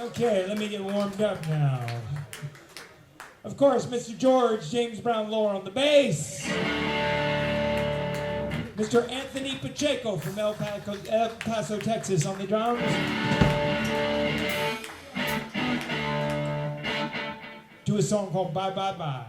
Okay, let me get warmed up now. Of course, Mr. George James Brown Lower on the bass. Mr. Anthony Pacheco from El Paso, Texas on the drums. Do a song called Bye Bye Bye.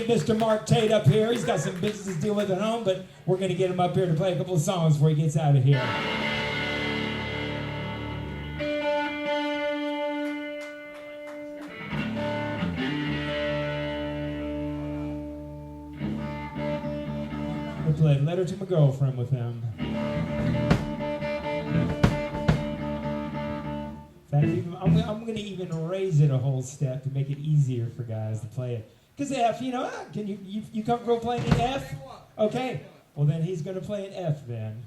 Mr. Mark Tate up here. He's got some business to deal with at home, but we're going to get him up here to play a couple of songs before he gets out of here. We played Letter to My Girlfriend with him. I'm going to even raise it a whole step to make it easier for guys to play it. Because F, you know, can you comfortable playing an F? Okay. Well, then he's going to play an F then.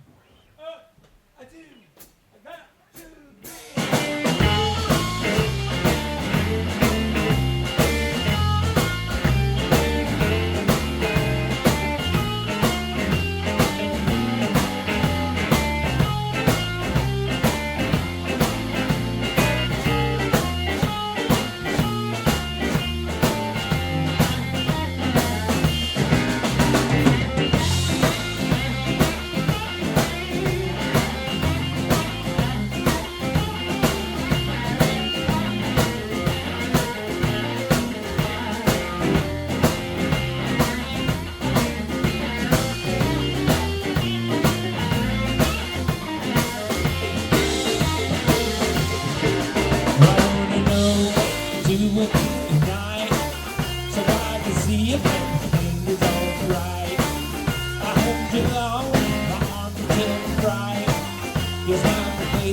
I do. I got 2, 3.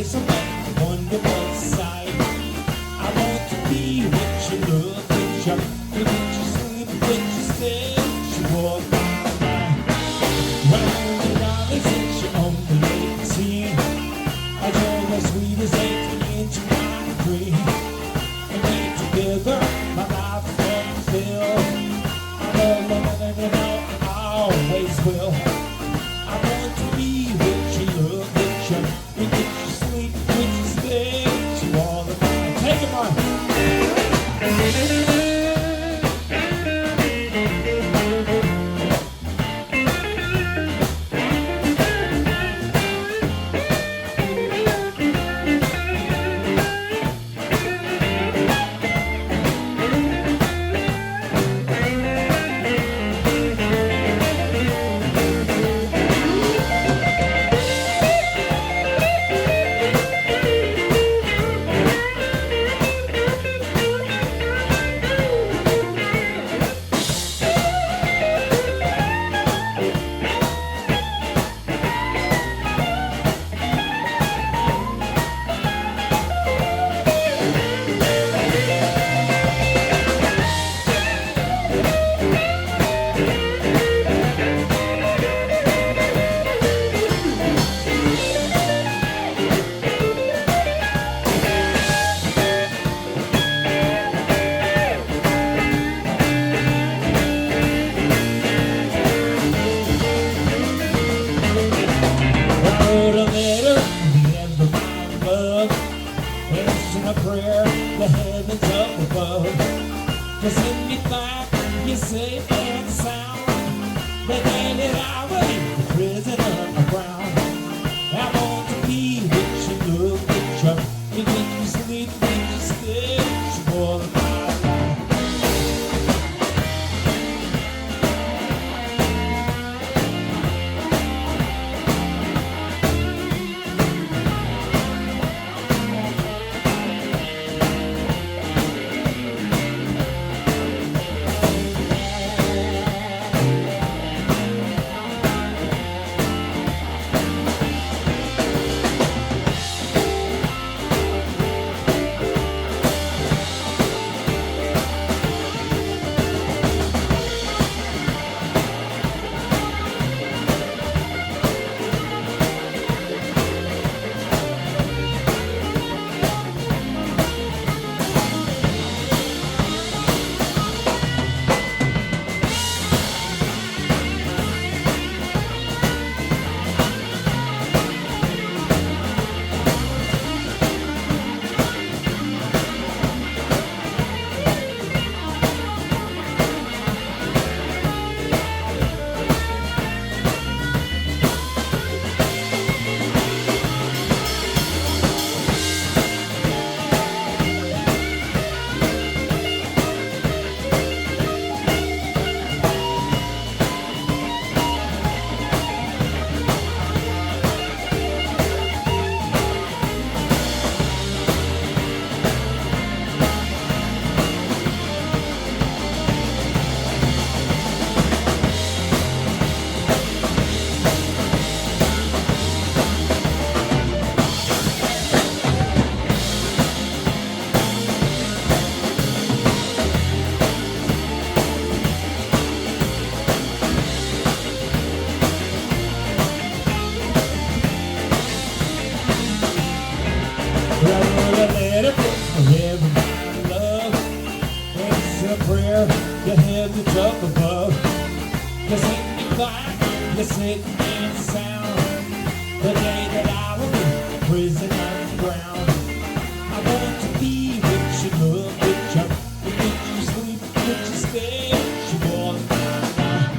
face of a wonderful sight. I want to be with you, love with you, with you sleep, with you stay. She walked by my round and darling, since she only 18. I told her sweet as 18 into my dream. And we together, my life was fulfilled. I love her and I always will. I want to be with you, love with you, with you sleep, with you stay, to all the time. Take it, Mark. Prayer, the heavens up above, to send me back, you safe and sound. The day that I was the prison underground. I want to be with you, love with you, when you sleep, when you stay, you all the time. Up above, you send me back, you sit and sound. The day that I will be prison underground. I want to be with you, love with you, with you sleep, with you stay, you all the time.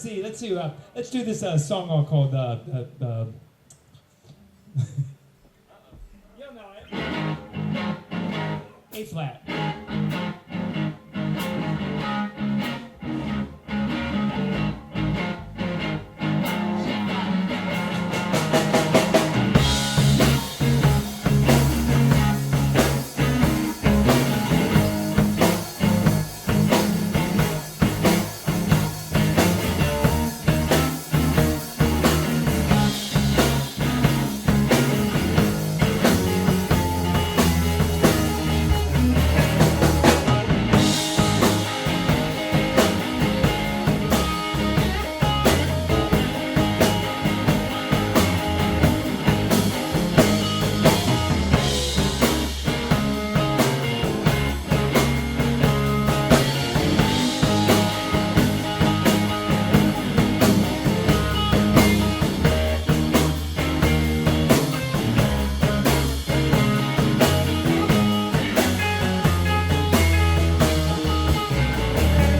Let's do this song called you'll know it. A flat.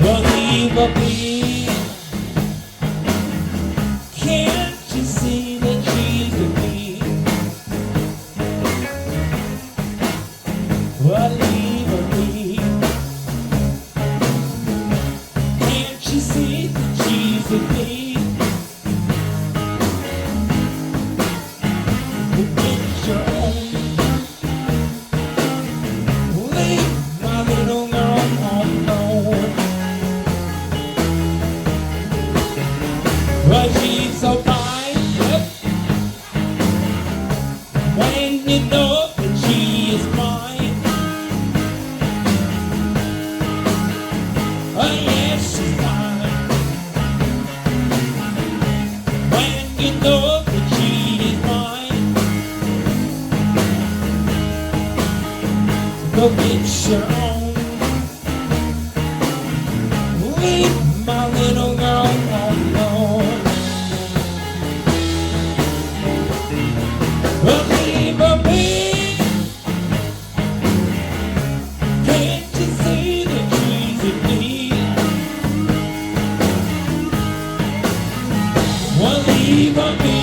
Believe me, can't you see that she's with me? Believe me, can't you see that she's with me? It's your own. Leave my little girl alone. But she's so fine, yep. When you know that she is mine. Oh yes, she's fine. When you know that she is mine. Go get your own. Leave my little girl alone. Believe me, can't you see that she's with me? Believe me,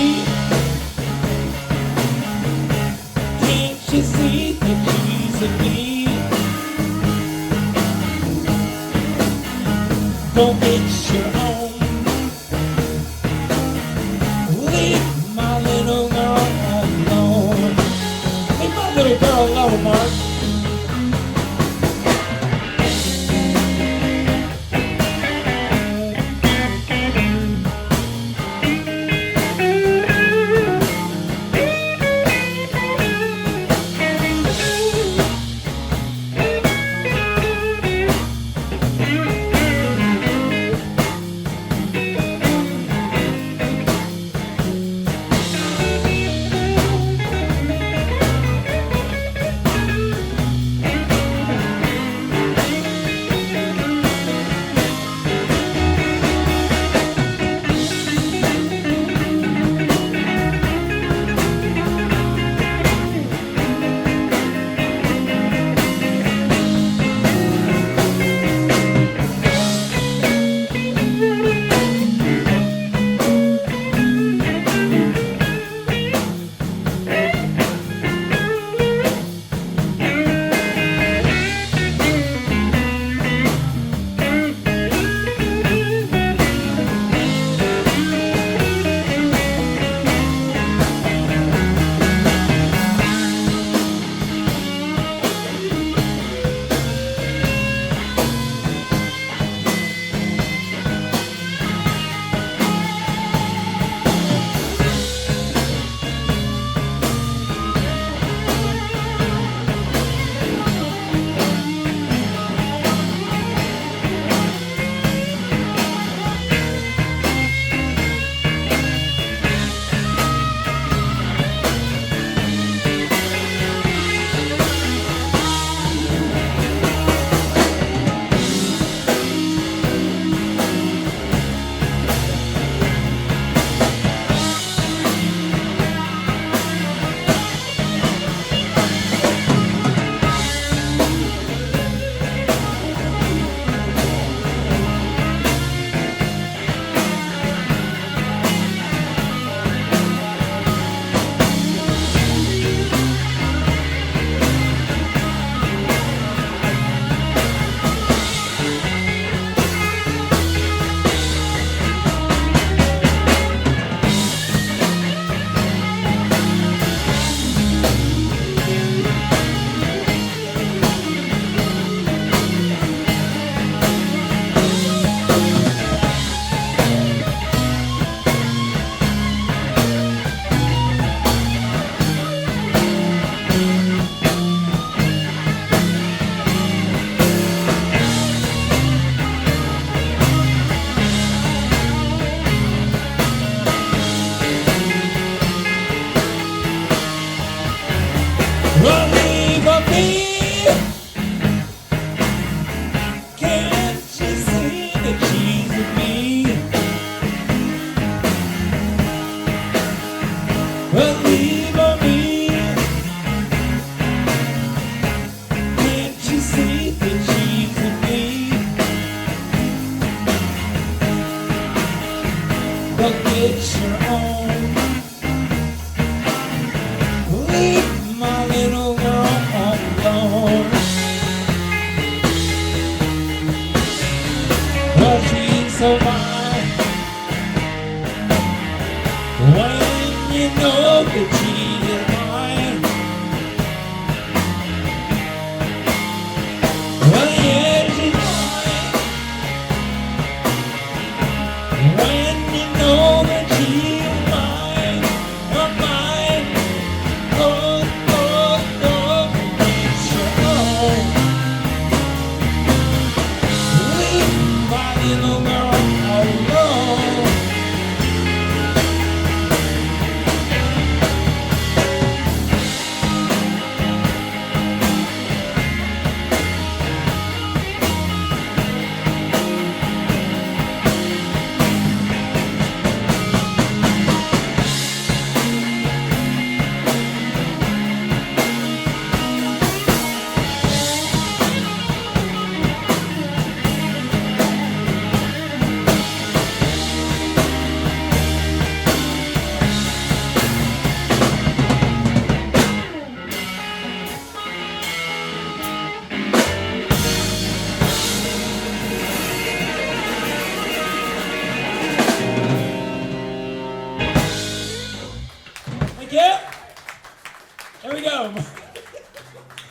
can't you see that she's with me? Go get your own. Leave my little girl alone. Leave my little girl alone, Mark.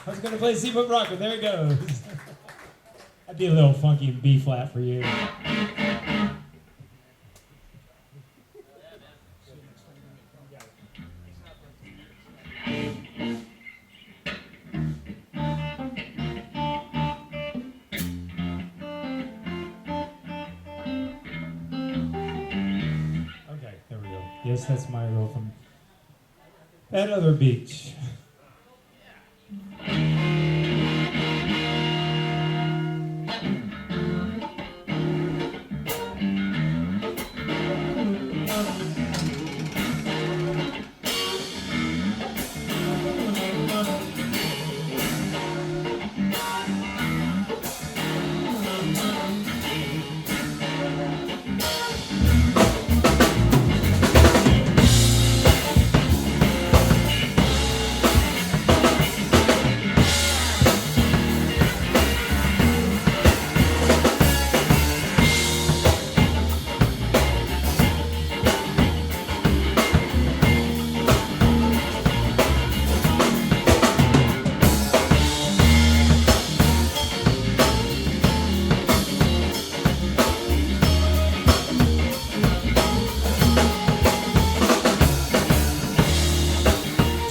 I was going to play Seafoot Rock, but there it goes. That'd be a little funky in B flat for you. Okay, there we go. Yes, that's my role from that other beach.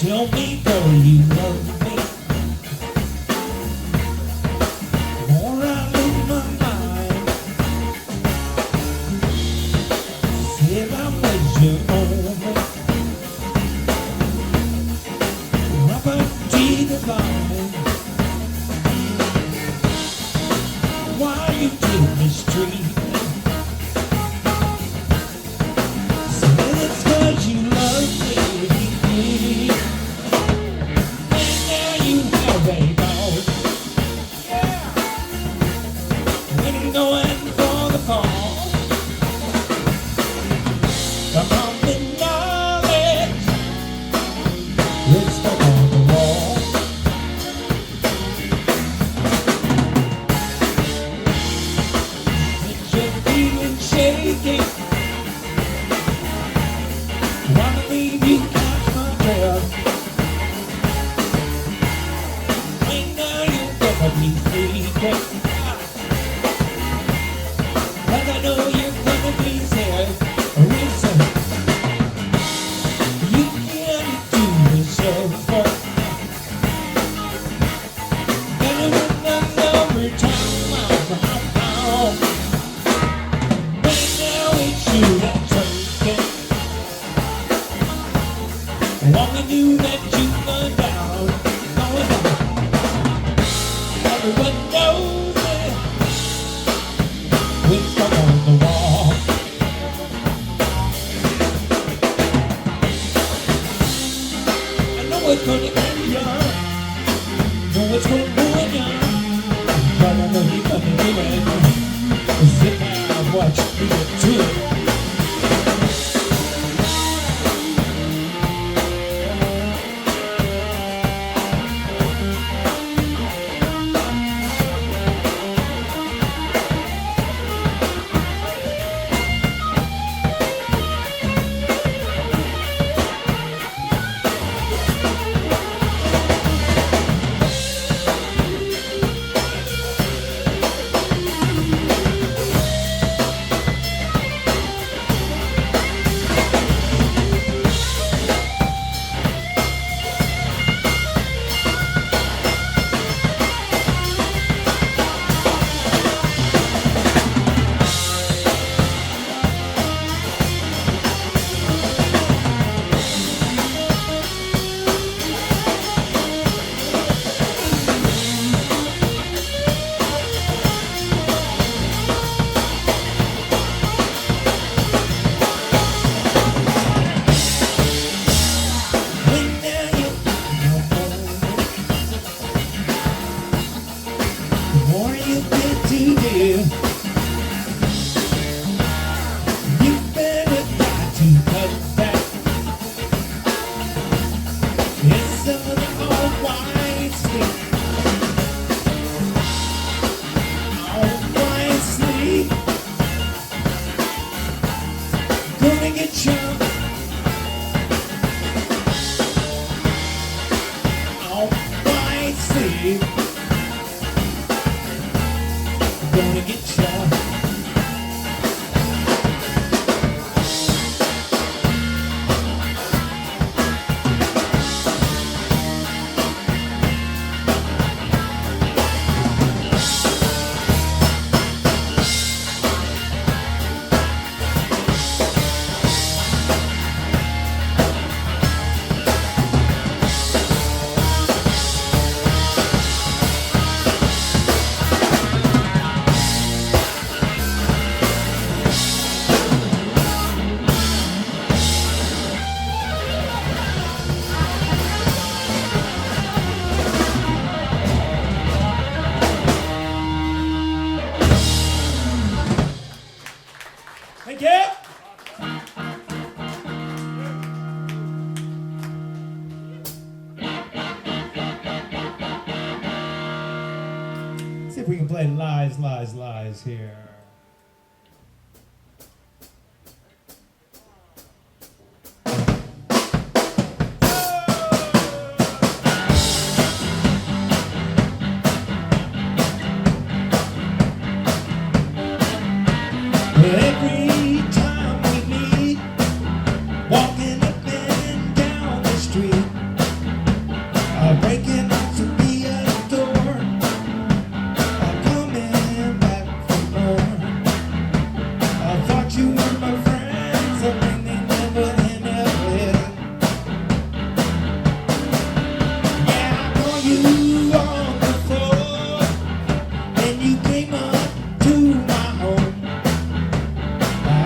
Tell me, though, you love me, or I lose my mind. Said I was your only property divine. Why you did mistreat me? Said it's 'cause you love me. Going for the call. Come on, the knowledge. Let's go on the wall. Since you're feeling shaky, wanna leave you catch my breath. Right now you're gonna be freaking. I know you're gonna be sad. Listen, you can't do this over. Better with another time out. But now it's you that's taken. Only knew that you were down. Everyone knows it. We're stuck on the wall. I know it's gonna get you. Know it's gonna ruin you. But I know gonna get ya. Thank you. See if we can play Lies, Lies, Lies here. Every time we meet, walking up and down the street, breaking out to be a door, coming back for more. I thought you were my friends, something they never hit. Yeah, I saw you on the floor, and you came up to my home,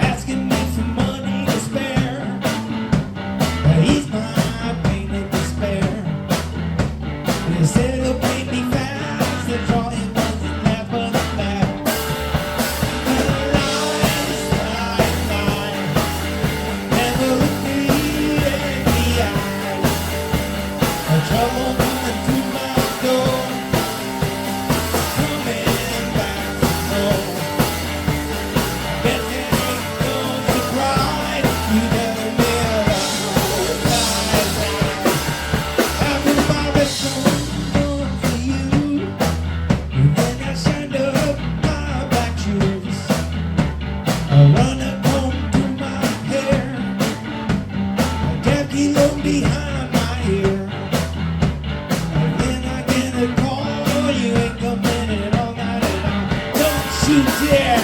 asking me for money to spare. Ease my pain and despair. You said it'll pay me fast. That's all it wasn't that but a fact. Lies, lies, lies. Never look me in the eye. Trouble coming through my door, coming back for more. Guess it ain't no surprise. You never realize. Lies, lies. I put my best on for you, and then I shined up my black shoes. I run a comb through my hair, a khaki behind my ear. And then I get a call, you ain't coming in all night at all. Don't you dare!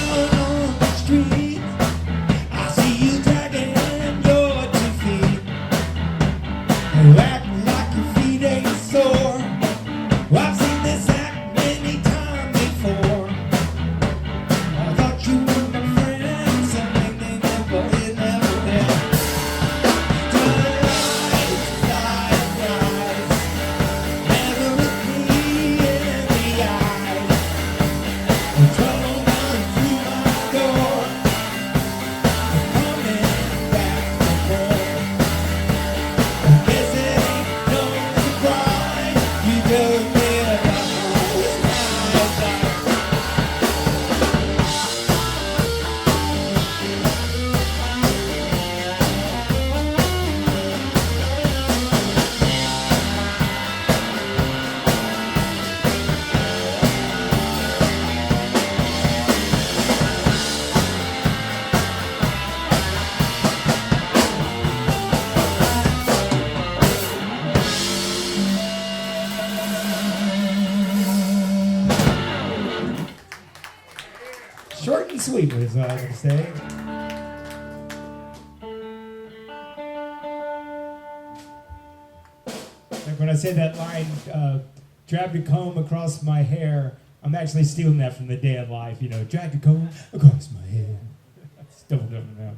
Out on the street, I see you dragging your 2 feet. You act like your feet ain't sore. Well, I've seen this act many times before. I thought you were my friend, something they never did. Lies, lies, lies. Never look me in the eye. Trouble running through my door, coming back for more. Guess it ain't no surprise. You just realize. Lies, lies. Short and sweet was what I was going to say. Like when I say that line, dragged a comb across my hair, I'm actually stealing that from the day of life, you know, dragged a comb across my hair. Still don't know.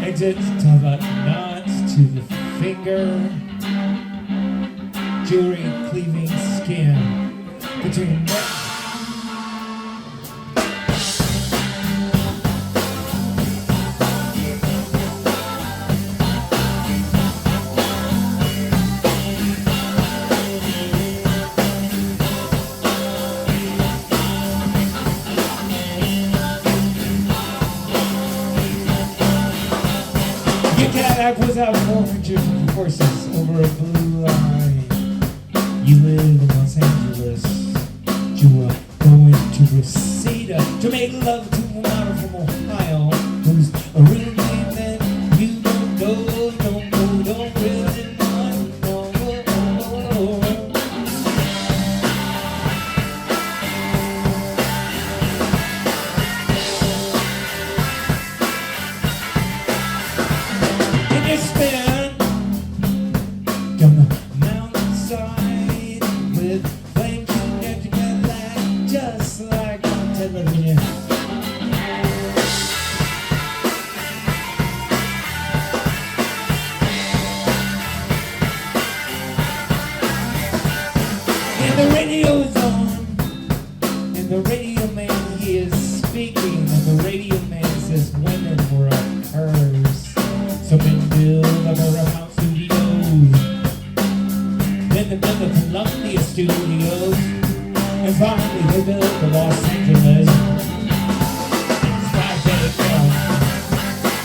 exits to the nuts to the finger, jewelry cleaving skin between your Cadillac was out 400 horses over a blue line. You live in Los Angeles. You were going to Reseda to make love to a model from Ohio who's a real name that you don't know, don't really know. You spin down the mountainside with flames connected together just like on television. And the radio's on, and the radio man he is speaking, and the radio man says women were a curse. So men build up around house studios, then they build the Columbia studios, and finally they built the Los Angeles. It's 5 days ago,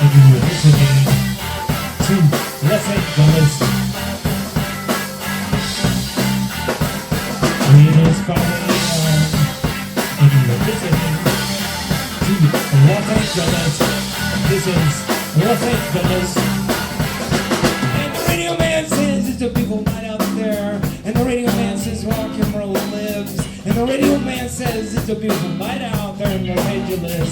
and you were listening to Los Angeles. It is 5 a.m., and you were listening to Los Angeles. This is Los Angeles. And the radio man says it's a beautiful night out there. And the radio man says rock and roll lives. And the radio man says it's a beautiful night out there in Los Angeles.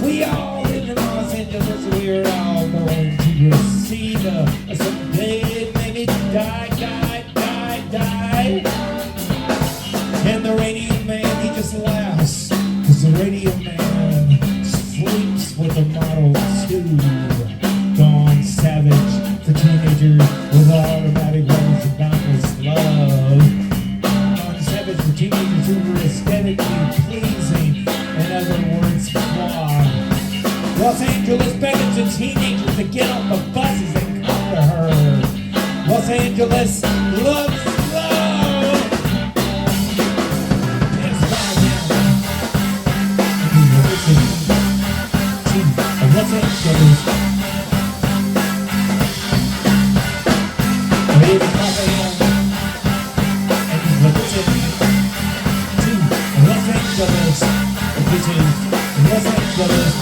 We all live in Los Angeles. We're all going to Reseda. Someday maybe die. And the radio man, he just laughs. Cause the radio man sleeps with the model too. Dawn Savage, the teenager with automatic weapons and boundless love. Dawn Savage, the teenagers who were aesthetically pleasing, in other words, flawed. Los Angeles beckons to teenagers to get on the buses and come to her. Los Angeles loves love. It's 5 now. And you will listen to Los Angeles. It's 5 a.m. and you're listening to Los Angeles. This is Los Angeles.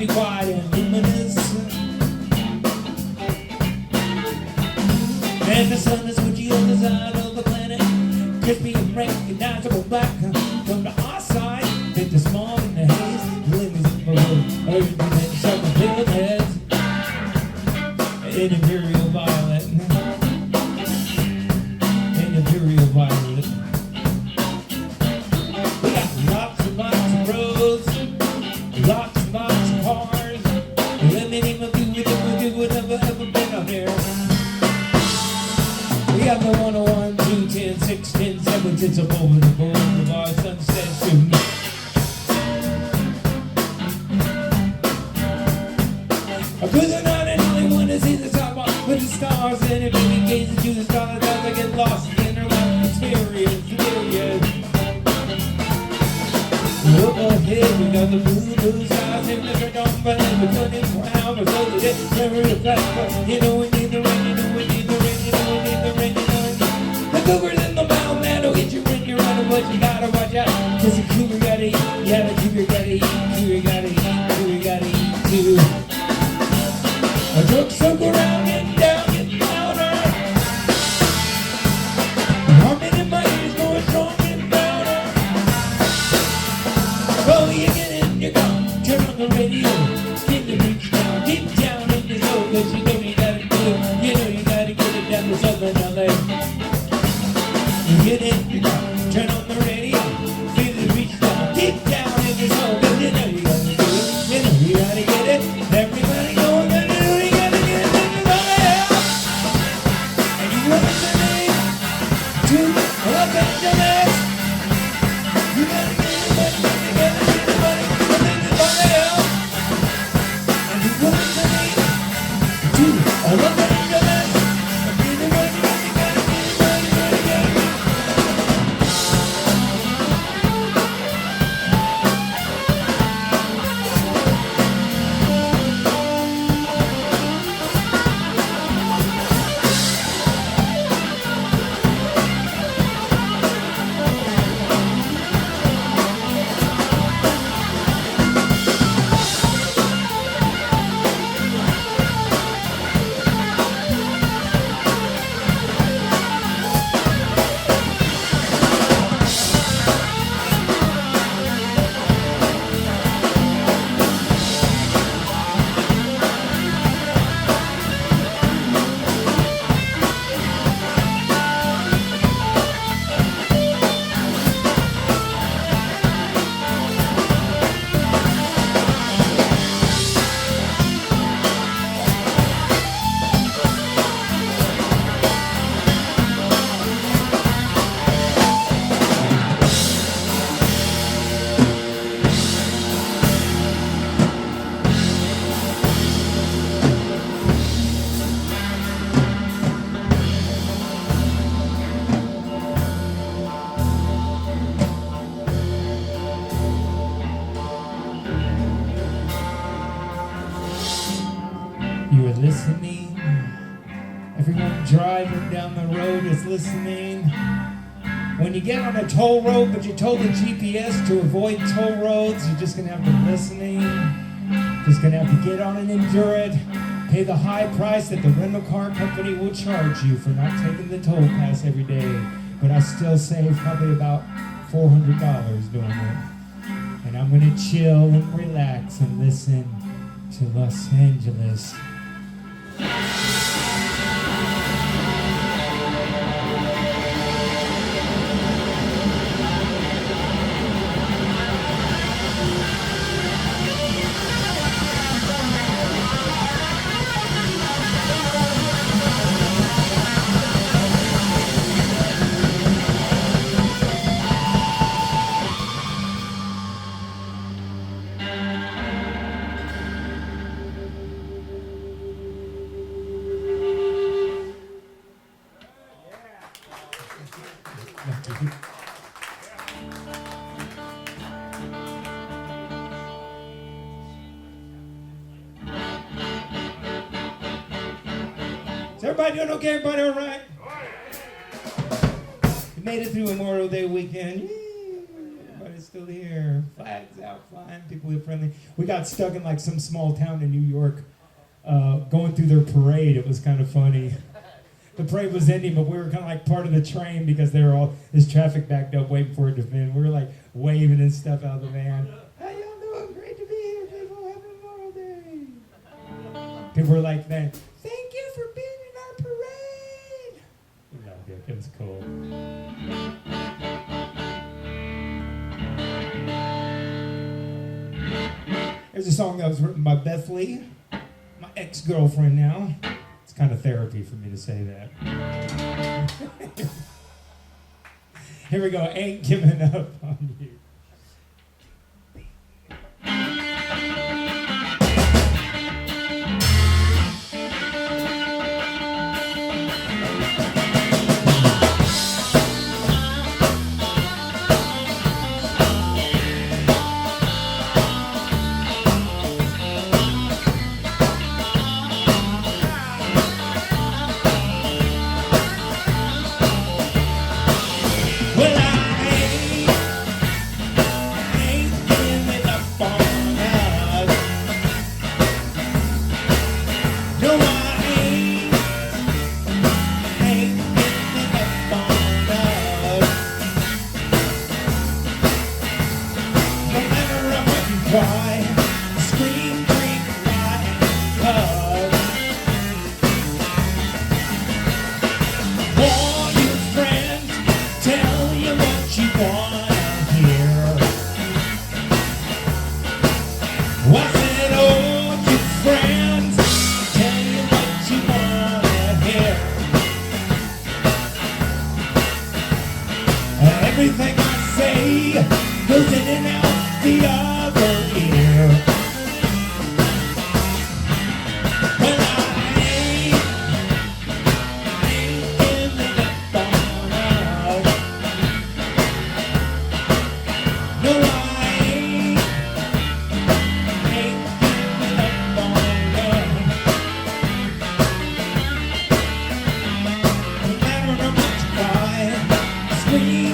be quiet and luminous. And the sun is switchy on the side of the planet, crispy and recognizable black. Come to our side, hit the small in the haze, glimmers in the road, urgent and sharp filled heads. An imperial violet, an imperial violet. We got lots and lots of roads, lots and lots of cars. Let me name a few with them who never ever been out there. We got the 101, 210, 610, 7 tits up over the boulevard, Sunset Street. Cause I'm not the only one to see the sidewalk with the stars in it. Baby gazing to the stars as I get lost in her life experience. Look ahead, we got the blue skies in the dawn, but we're 24 hours of the day. Never a flash, you know we need the rain, you know we need the rain, you know we need the rain, you know. The cougar's in the mountain, that'll get you when you're running, but you gotta watch out. Cause the cougar gotta eat, yeah, the cougar gotta eat, cougar gotta eat, cougar gotta eat too. A drunk circle round and down, getting louder. Harmony in my ears going strong and louder. Oh, you get in your car, turn on the radio, spin the reach down, deep down in the soul, cause you know you gotta do it, you know you gotta get it down to Southern LA. You get in your car, turn on the radio, feel the reach down, deep down in the soul, cause you know you gotta do it, you know you gotta get it, everybody going, and you know you gotta get it, and you listening to Los Angeles, you gotta get it, money, you gotta get it, money, and then it's on the hill, and you listening to Los Angeles, and get it, money, you gotta get it, money, money, gotta get it. You are listening. Everyone driving down the road is listening. When you get on a toll road, but you told the GPS to avoid toll roads, you're just gonna have to be listening. Just gonna have to get on and endure it. Pay the high price that the rental car company will charge you for not taking the toll pass every day. But I still save probably about $400 doing it. And I'm gonna chill and relax and listen to Los Angeles. Is everybody doing okay? Everybody all right? We made it through Memorial Day weekend. Everybody's still here. Flags out flying. People were friendly. We got stuck in like some small town in New York, going through their parade. It was kind of funny. The parade was ending, but we were kind of like part of the train because they were all, this traffic backed up waiting for it to finish. We were like waving and stuff out of the van. How y'all doing? Great to be here, people. Happy Memorial Day. People were like, man, thank you for being in our parade. No, it was cool. There's a song that was written by Beth Lee, my ex-girlfriend now. It's kind of therapy for me to say that. Here we go. Ain't giving up on you. Everything I say goes in and out the other ear. Well, I ain't giving up on us. No, I ain't giving up on us. No matter how much you cry, scream.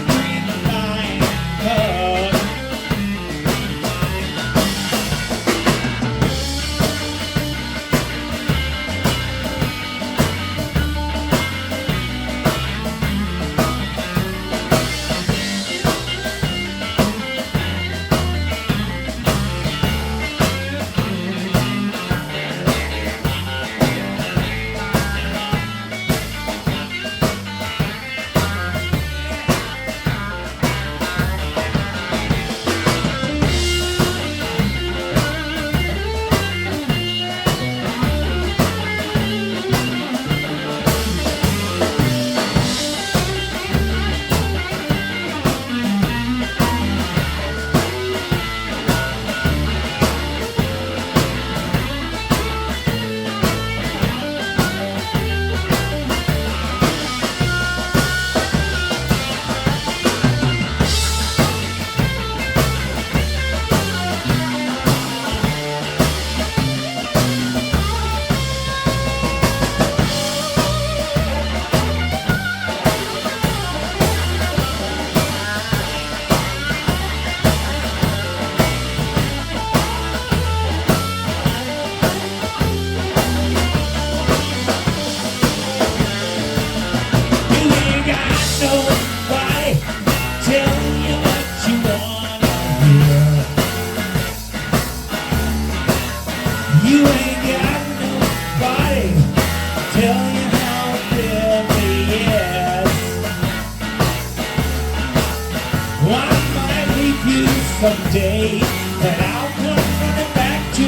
Someday that I'll come running back to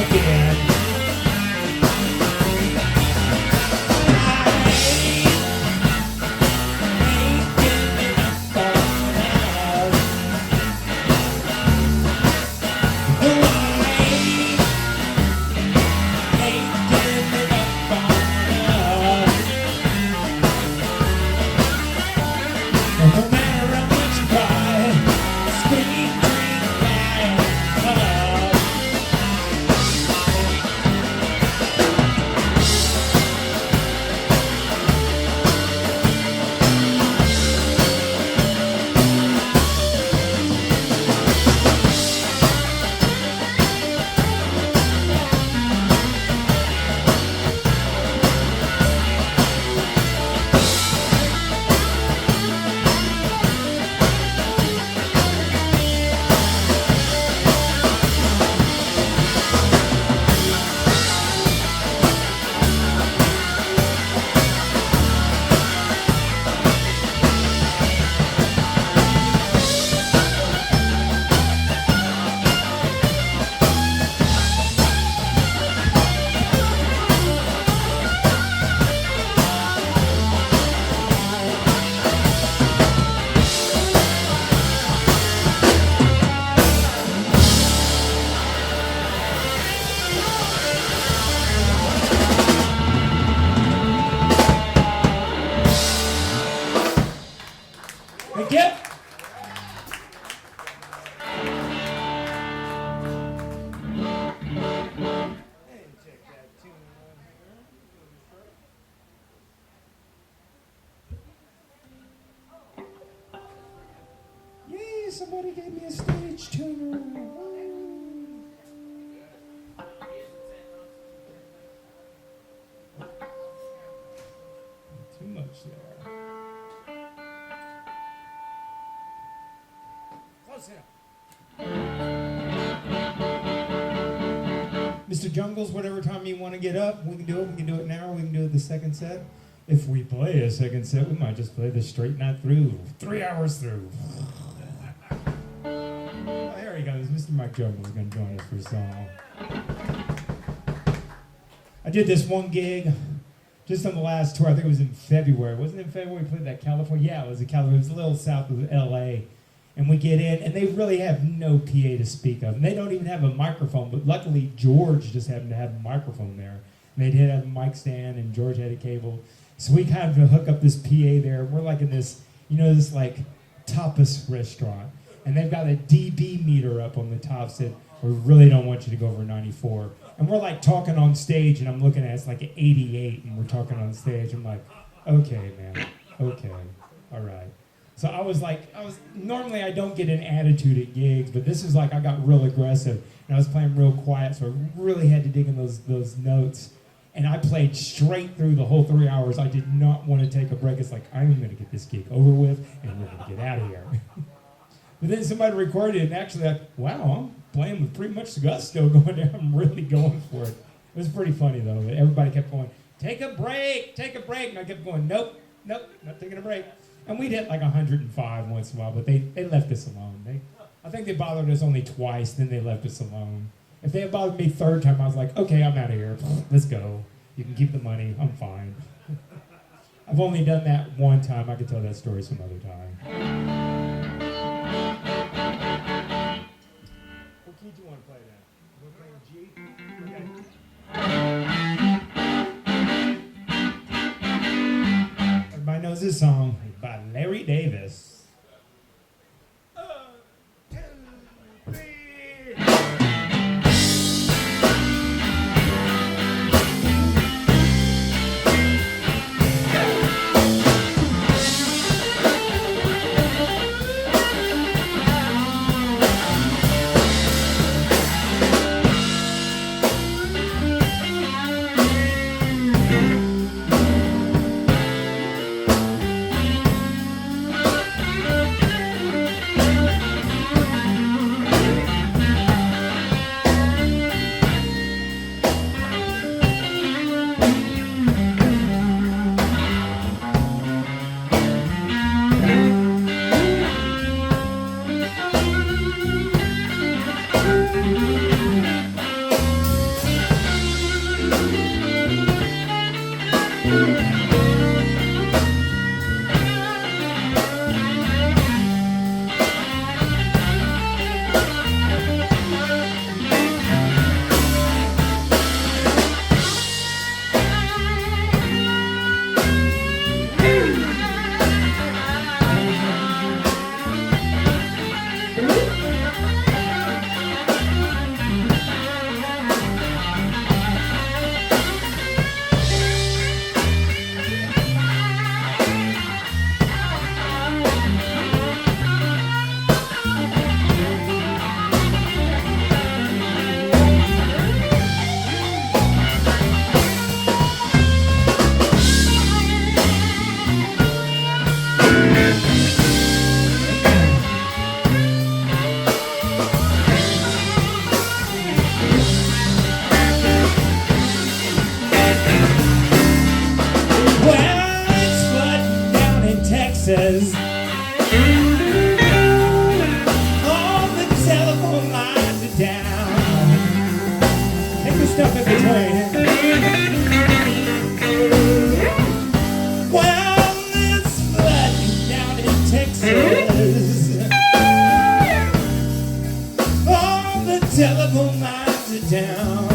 again. I ain't giving up on us. No, I ain't giving up on us. No matter how much you cry, scream. Thank you. Yay, somebody gave me a stage tuner. Too much there. Close enough. Mr. Jungles, whatever time you want to get up, we can do it. We can do it now. We can do it the second set. If we play a second set, we might just play the straight night through. 3 hours through. Oh, here he goes. Mr. Mike Jungles is going to join us for a song. I did this one gig just on the last tour. I think it was in February. Wasn't it in February we played that California? Yeah, it was in California. It was a little south of L.A. And we get in, and they really have no PA to speak of. And they don't even have a microphone, but luckily George just happened to have a microphone there. And they did have a mic stand, and George had a cable. So we kind of hook up this PA there. We're like in this, this like tapas restaurant. And they've got a dB meter up on the top said, we really don't want you to go over 94. And we're like talking on stage, and I'm looking at it's like 88, and we're talking on stage. I'm like, okay, man, okay, all right. So I was normally I don't get an attitude at gigs, but this is like I got real aggressive, and I was playing real quiet, so I really had to dig in those notes. And I played straight through the whole 3 hours. I did not want to take a break. It's like, I'm going to get this gig over with, and we're going to get out of here. But then somebody recorded it, and actually, wow, I'm playing with pretty much gusto going there. I'm really going for it. It was pretty funny, though. Everybody kept going, take a break. And I kept going, nope, not taking a break. And we'd hit like 105 once in a while, but they left us alone. I think they bothered us only twice, then they left us alone. If they had bothered me third time, I was like, okay, I'm out of here. Let's go. You can keep the money. I'm fine. I've only done that one time. I could tell that story some other time. What key do you want to play then? You want to play G? Okay. Everybody knows this song by Larry Davis. Says all the telephone lines are down. Take the stuff in between. Well, it's flooding down in Texas. All the telephone lines are down.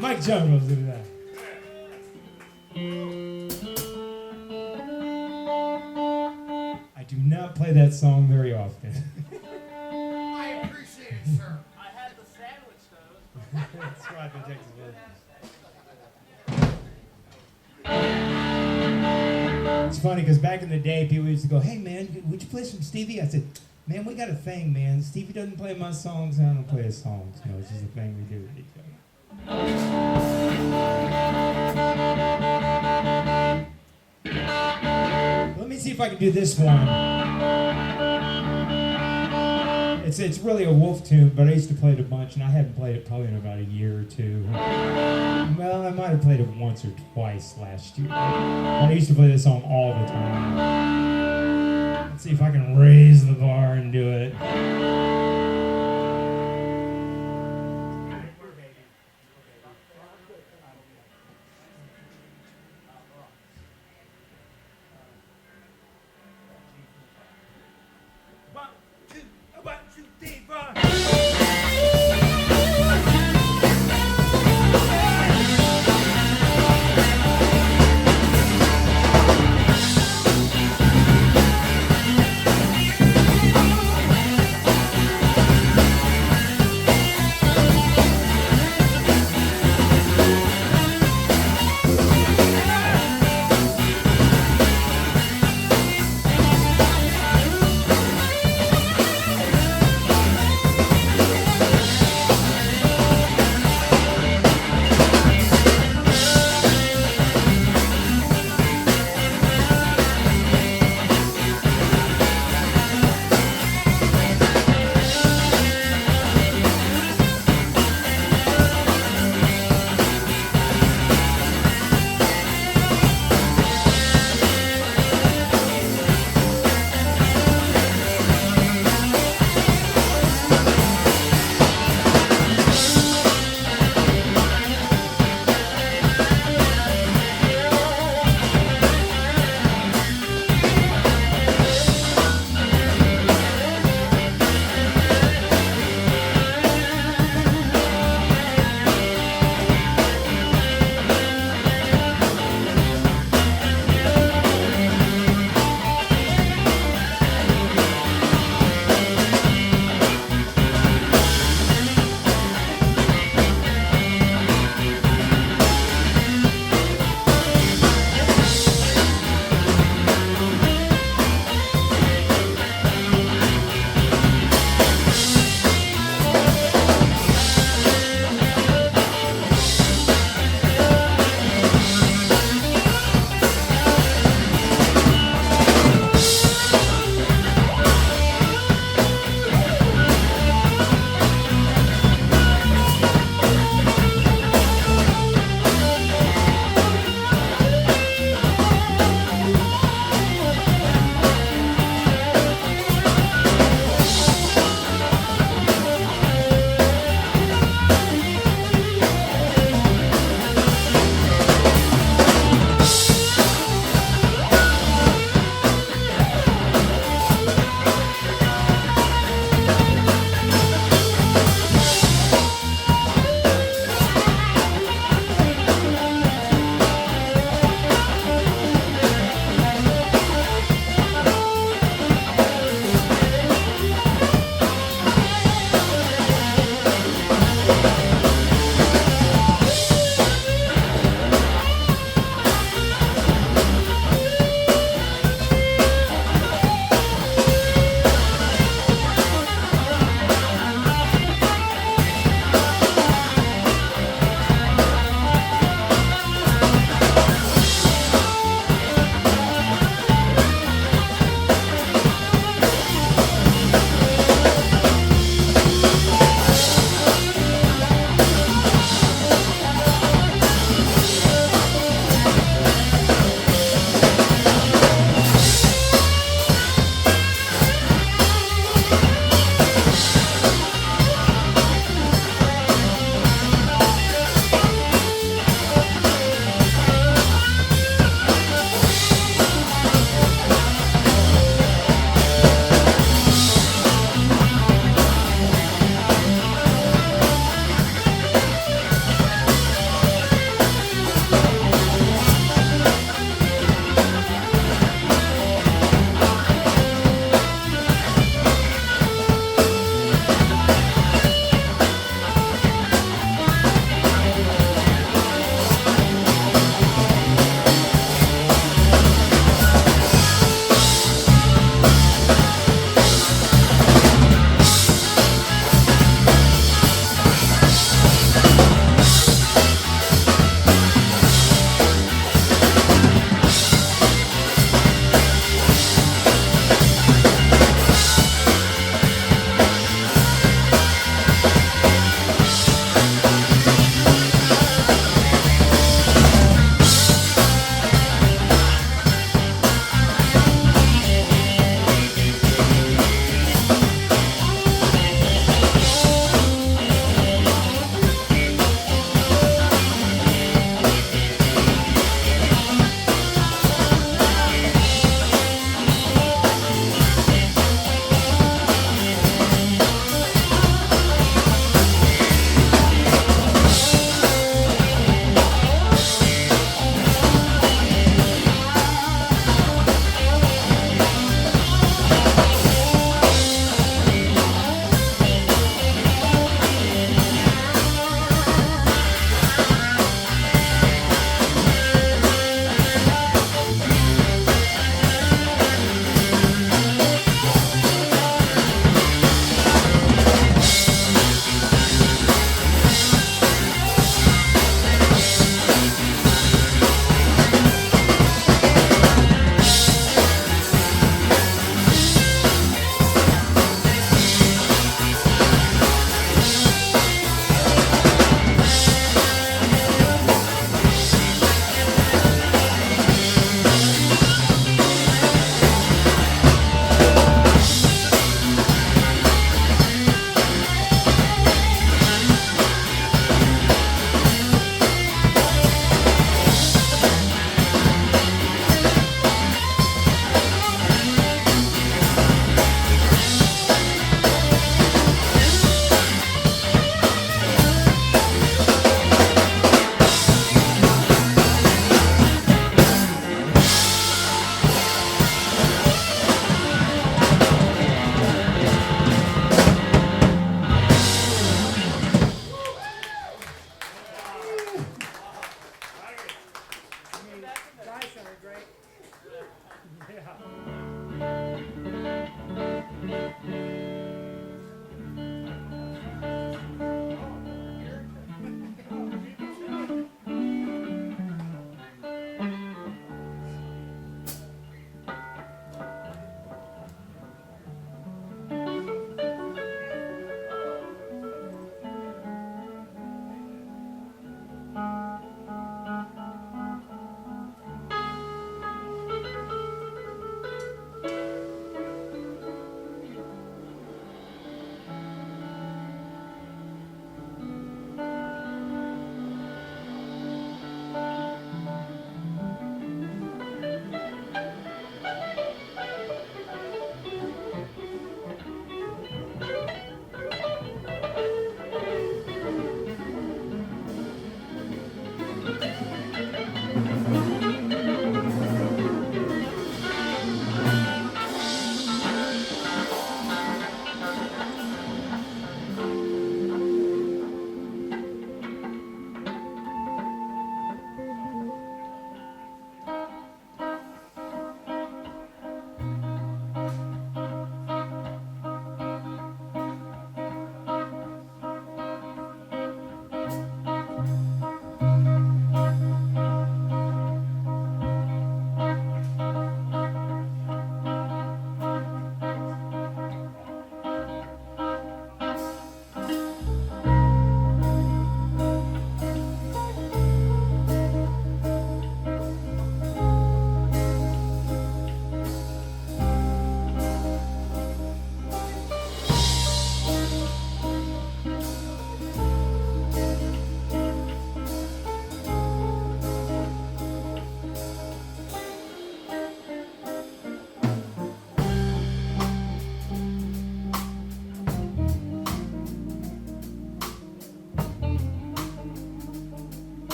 Mike Jones was doing that. I do not play that song very often. I appreciate it, sir. I had the sandwich toast. That's right, the Texas Blues. It's funny because back in the day, people used to go, "Hey man, would you play some Stevie?" I said, "Man, we got a thing, man. Stevie doesn't play my songs, and I don't play his songs. You know, it's just a thing we do with each other." Let me see if I can do this one. It's really a Wolf tune, but I used to play it a bunch, and I hadn't played it probably in about a year or two. Well, I might have played it once or twice last year. But I used to play this song all the time. Let's see if I can raise the bar and do it.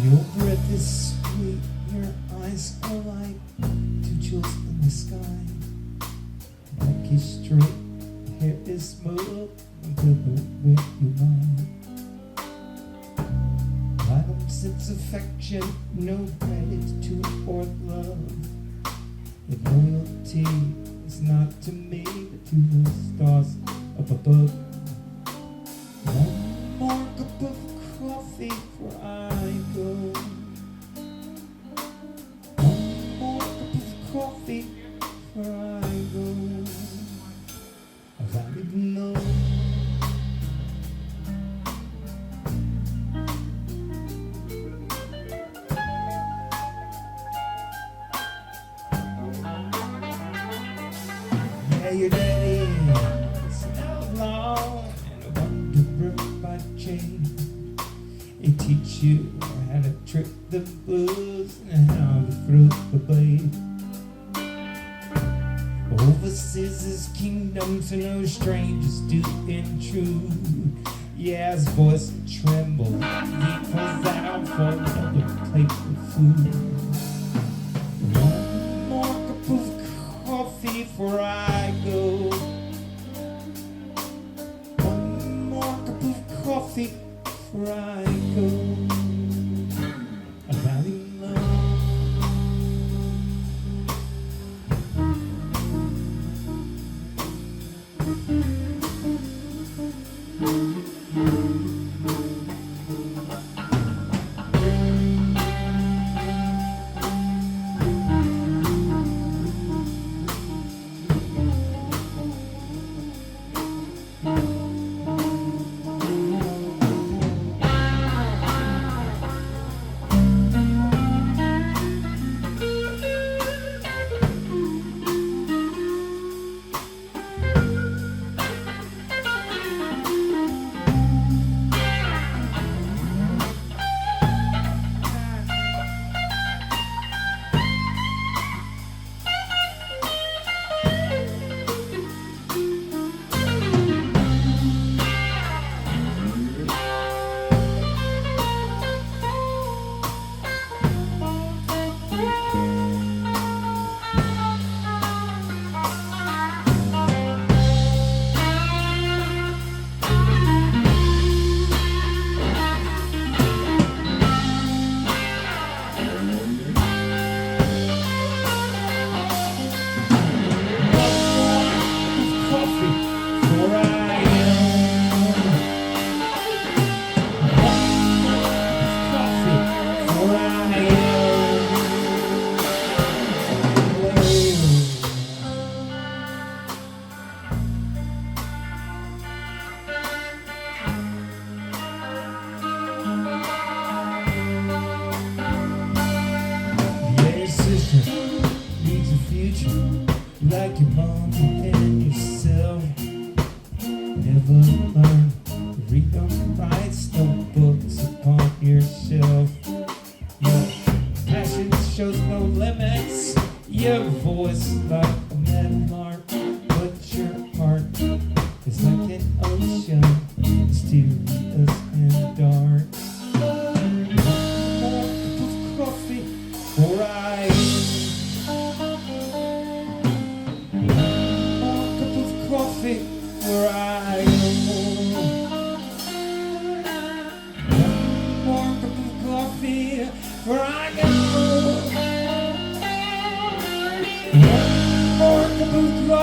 Your breath is sweet, your eyes are like two jewels in the sky. Neck is straight, hair is smooth, until the way you lie. Vital sense affection, no gratitude or love. Your loyalty is not to me, but to the stars up above. One more cup of coffee before I go. One more cup of coffee before I go. As I leave alone. Yeah, your daddy is an outlaw and a wanderer by chain. He teach you how to trick the blues and how to throw the blade. Overseas his kingdom to no strangers do intrude. Yeah, his voice trembles, he calls out for another plate of food. One more cup of coffee before I go. One more cup of coffee before I go. I'm running low. Like your mom and yourself, never learn to read or write, no books upon your shelf. Your passion shows no limits, your voice like a meadowlark, but your heart is like an ocean, mysterious and dark. One more cup of coffee before I coffee where I go. One more cup of coffee where I go. One more cup of coffee.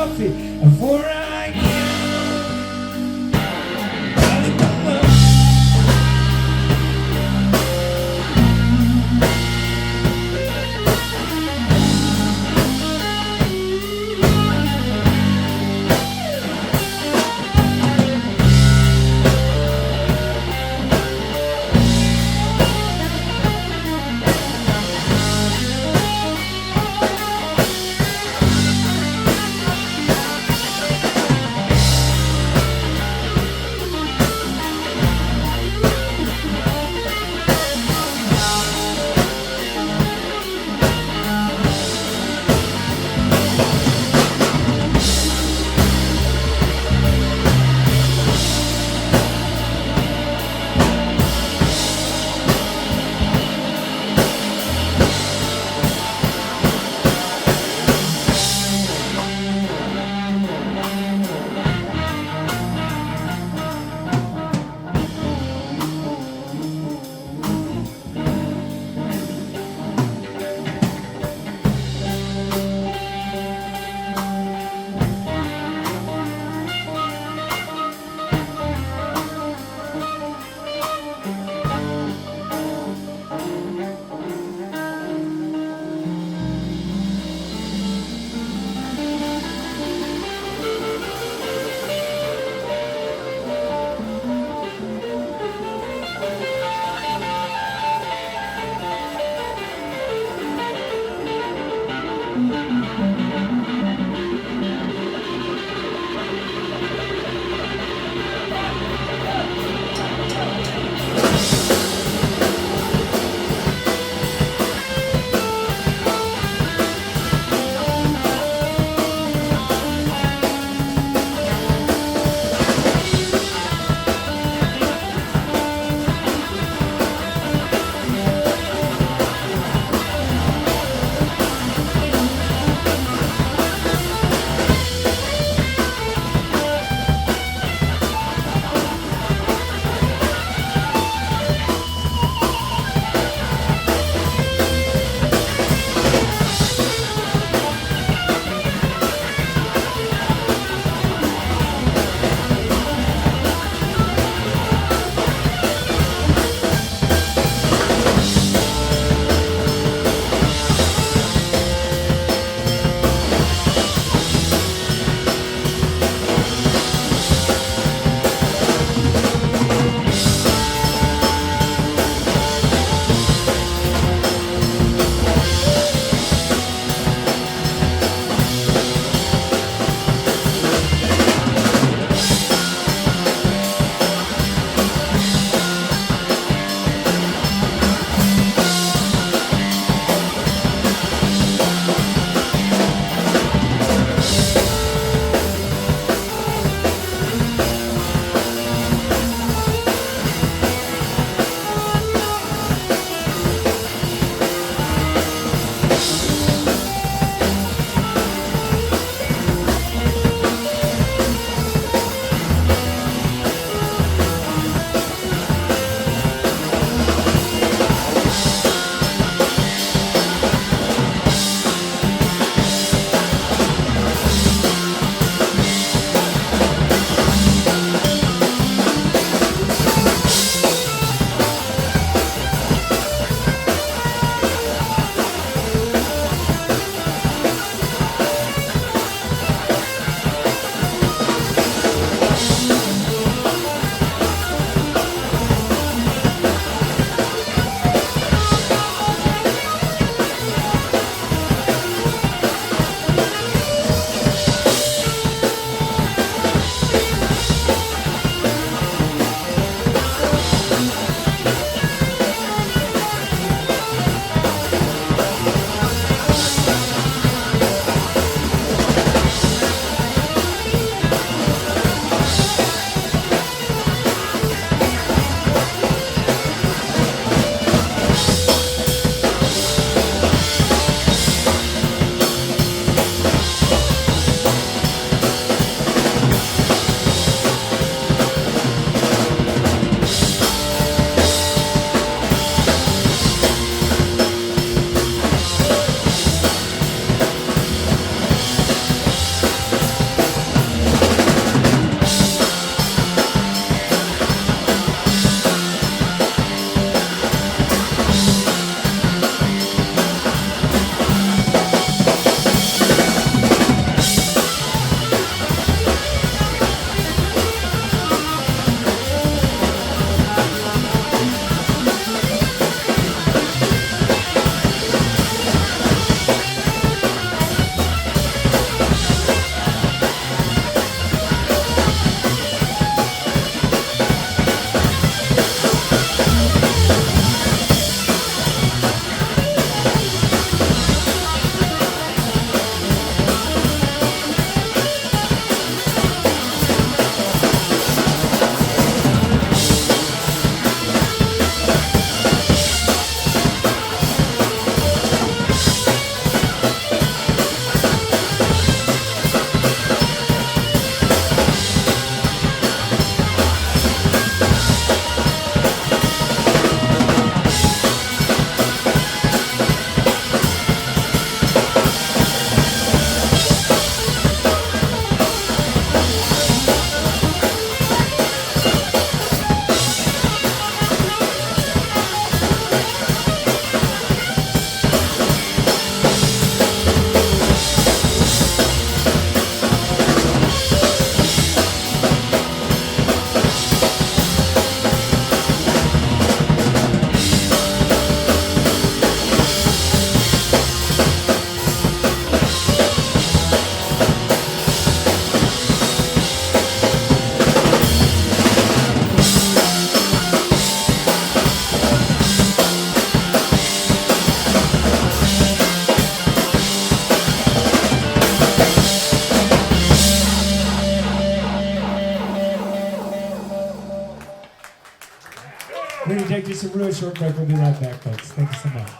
just a real short break. We'll be right back, folks. Thank you so much.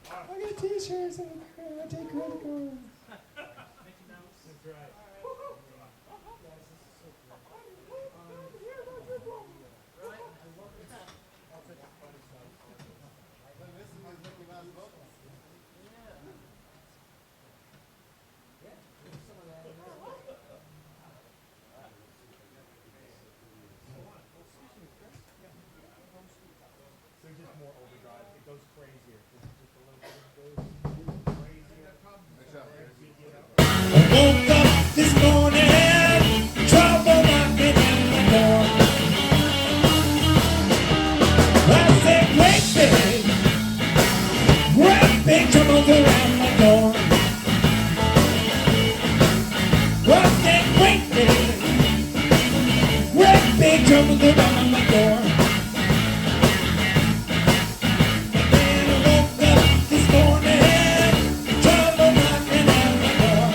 I got t-shirts. I take credit cards. I woke up this morning, trouble knocking at my door. I said, great big trouble around my door. I said, great big trouble around my door. And then I woke up this morning, trouble knocking at my door.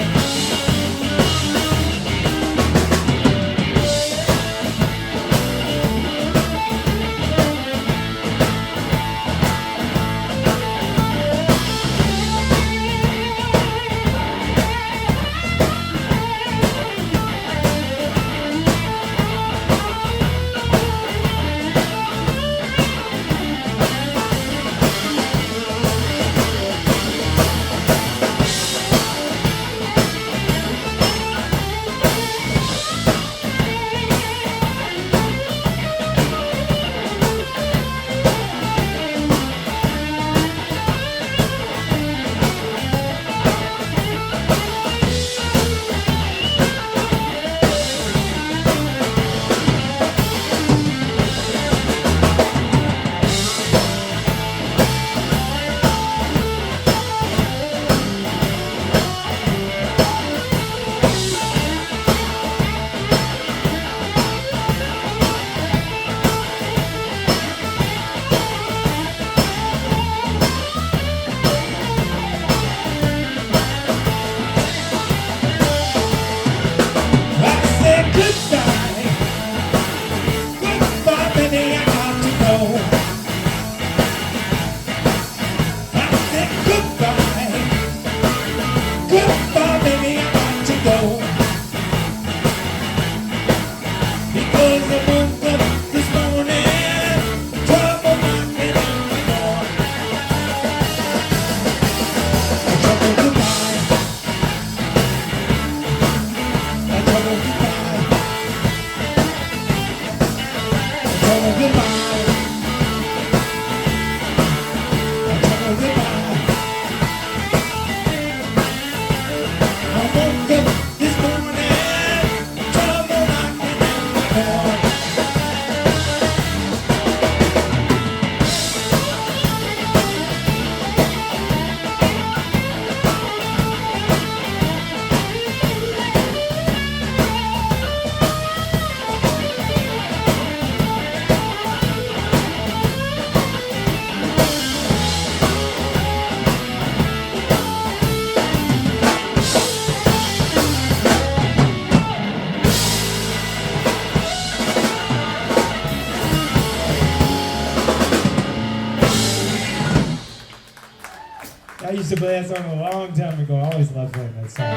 I used to play that song a long time ago. I always loved playing that song.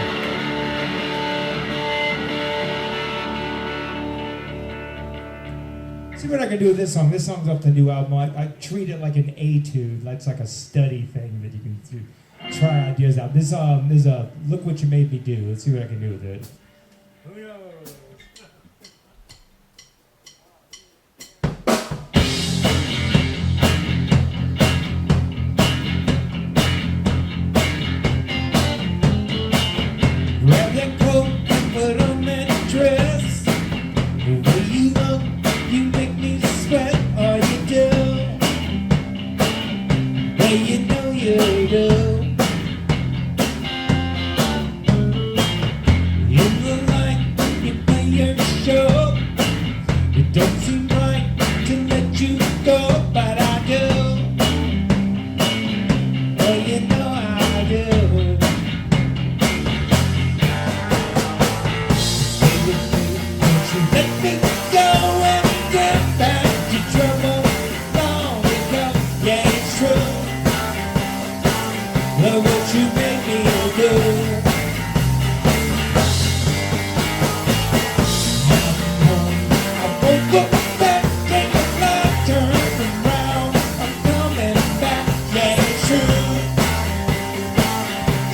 See what I can do with this song. This song's off the new album. I treat it like an etude. That's like a study thing that you can do. Try ideas out. This is a Look What You Made Me Do. Let's see what I can do with it. Who knows? Grab that coat and put on that dress. The way you look, you make me sweat. Oh, you do. Well, you know you do. In the light, you play your show. It don't seem right to let you go, but I do. Oh, you know I do. Let me go and get back to trouble. Yeah, it's true. Look what you made me do. I woke up back, came alive, turned around. I'm coming back. Yeah, it's true.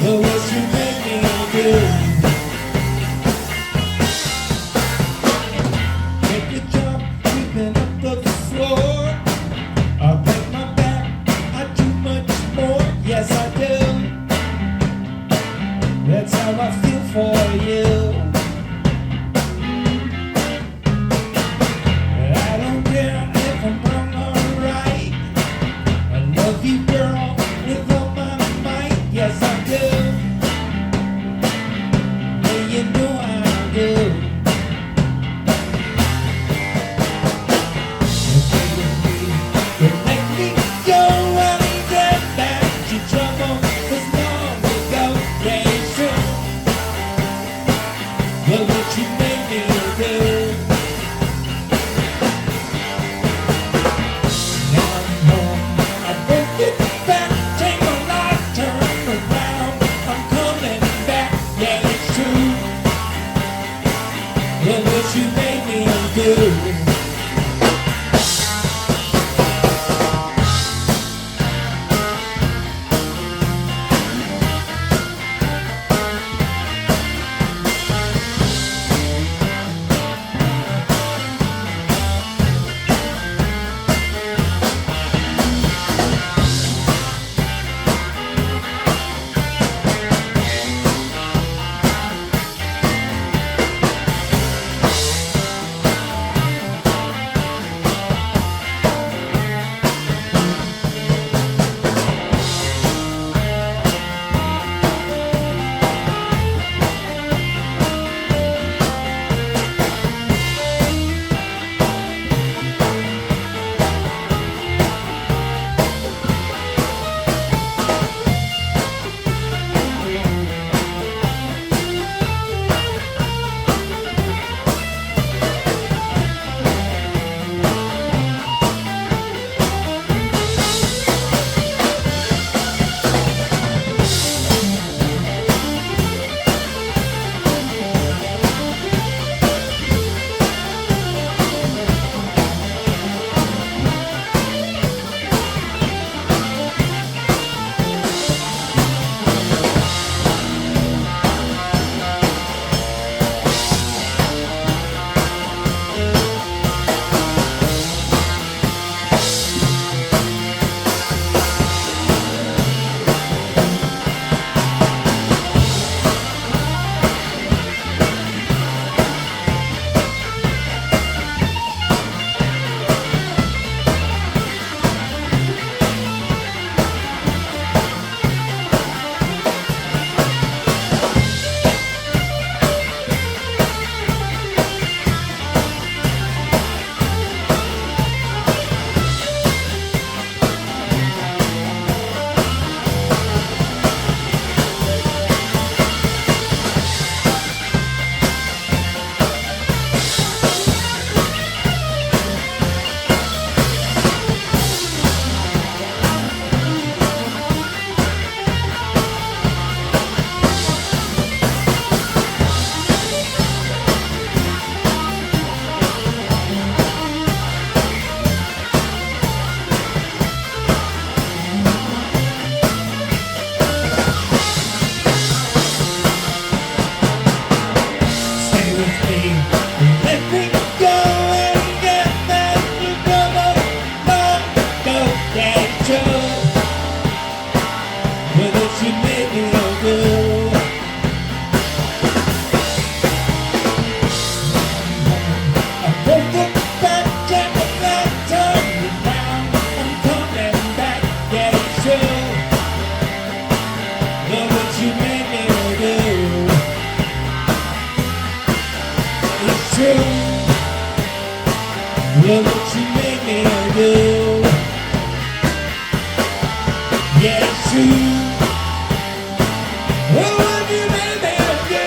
Look what you made me do. Take a jump, creeping up the floor. I break my back, I do much more. Yes, I do. That's how I feel for you. I don't care if I'm wrong or right. I love you, girl, with all my might. Yes, I do. Yeah, you know I do. Stay with me, don't let me go. I need get back to trouble, 'cause long ago, yeah, it's true. Look what you made me do. Now I'm home, I broke it back, take my life, turn around. I'm coming back, yeah, it's true. Look what you made me do. Look what you made me do. Yeah, it's true. Oh, what you made me do.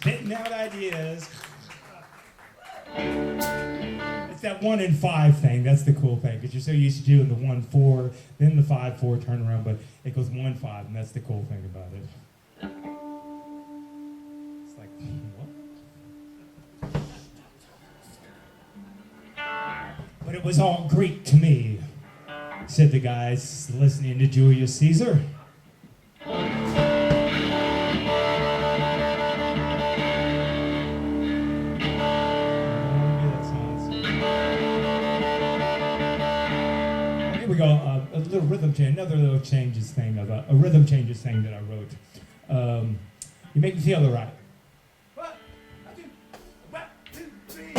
Spitting out ideas. It's that 1 in 5 thing. That's the cool thing, because you're so used to doing the 1-4, then the 5-4 turnaround, but it goes 1-5, and that's the cool thing about it. It's like, what? But it was all Greek to me, said the guys listening to Julius Caesar. We go a little rhythm change, another little changes thing of a rhythm changes thing that I wrote. You make me feel all right. 1, 2, 3.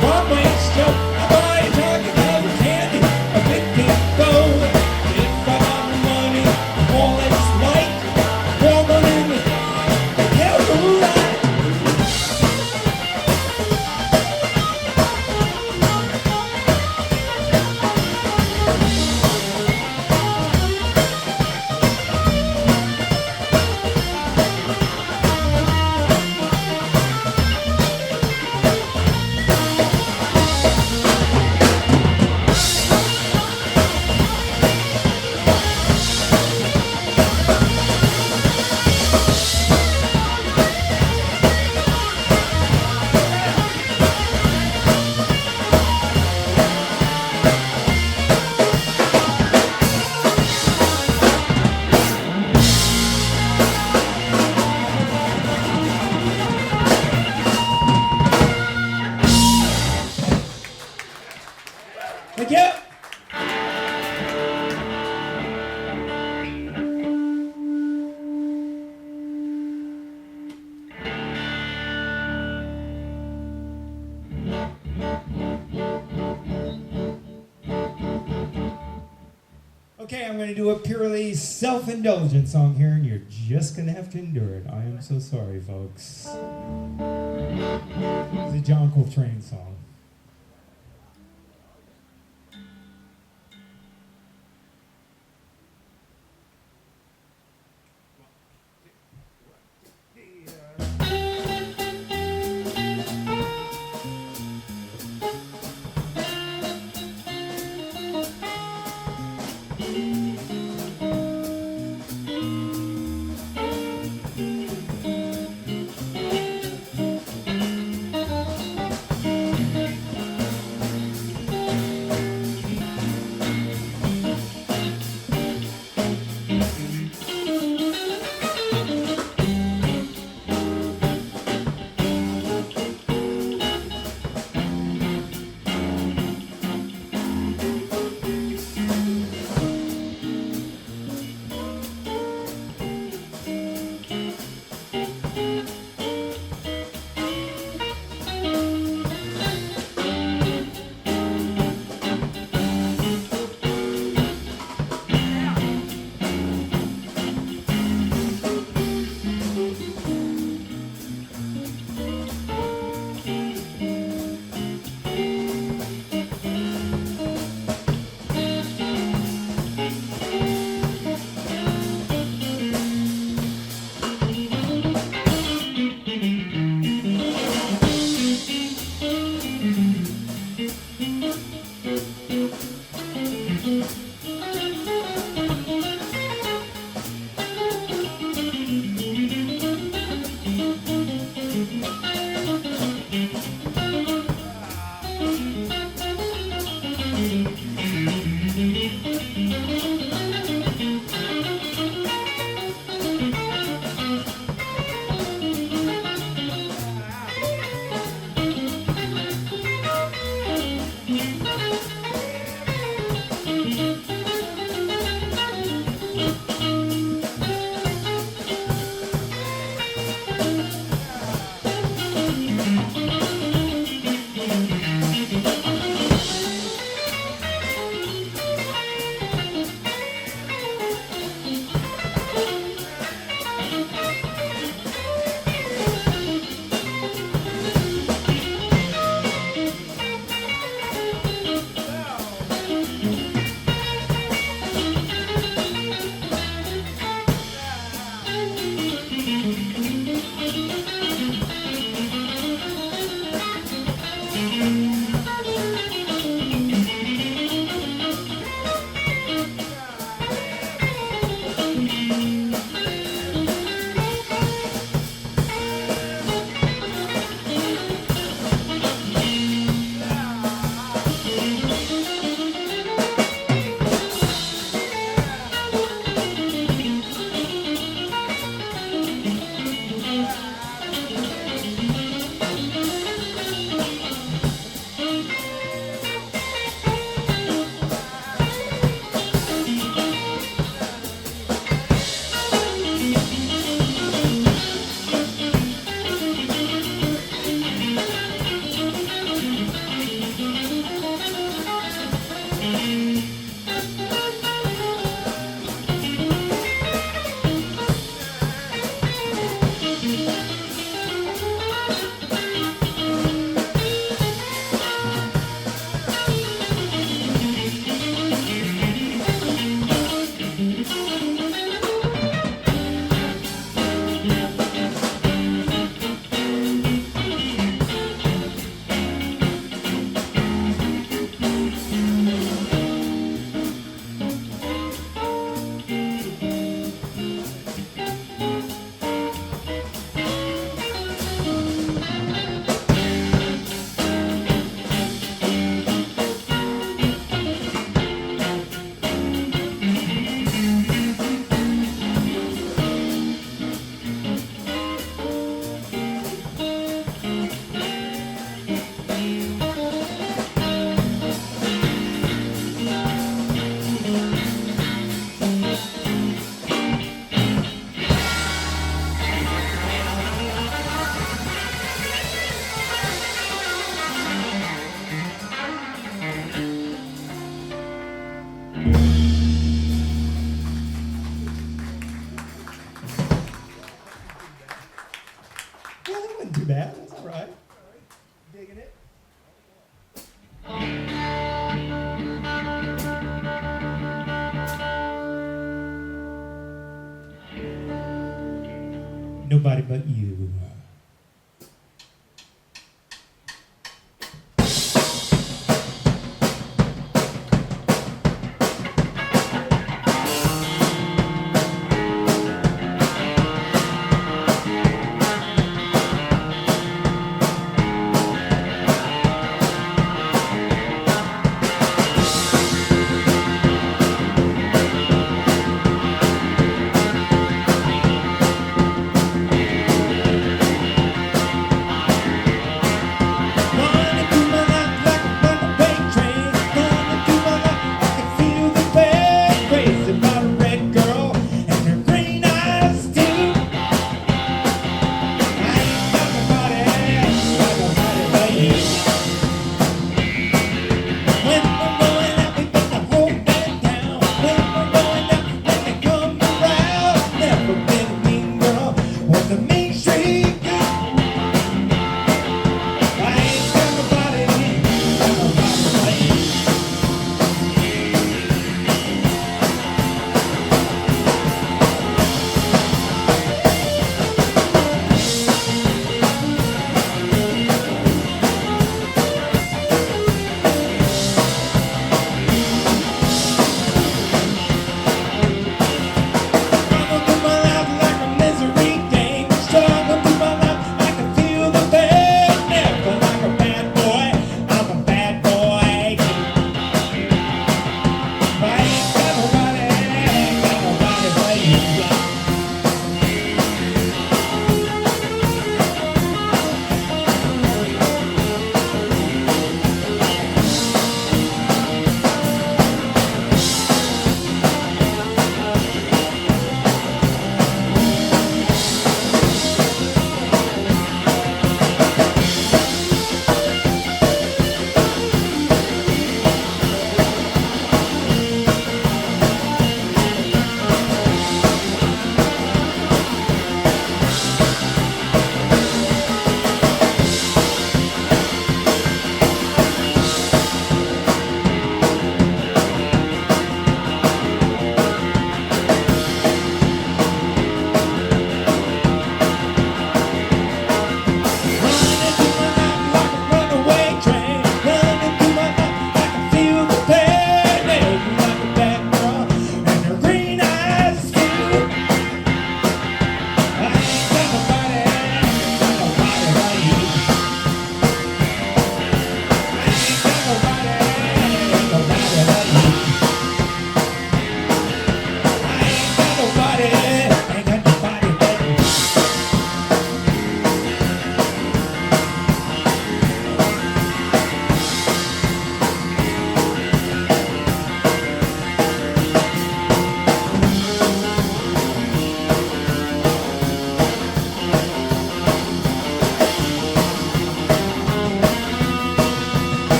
Broadway show, a boy talking about candy, a big go. Okay, I'm going to do a purely self-indulgent song here, and you're just going to have to endure it. I am so sorry, folks. It's a John Coltrane song. nobody but you.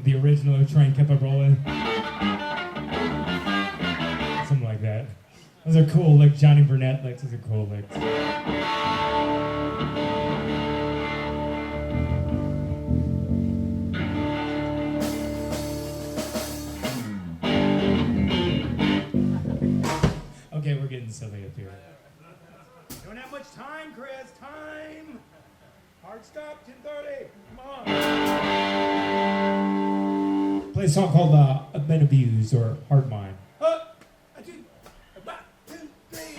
the original train kept on rolling. Something like that. Those are cool, like Johnny Burnett licks. Those are cool licks. Okay, we're getting silly up here. Don't have much time, Chris. Time. Hard stop. 10:30. Come on. Play a song called "Been Abused" or "Hard Mind." One, two, three.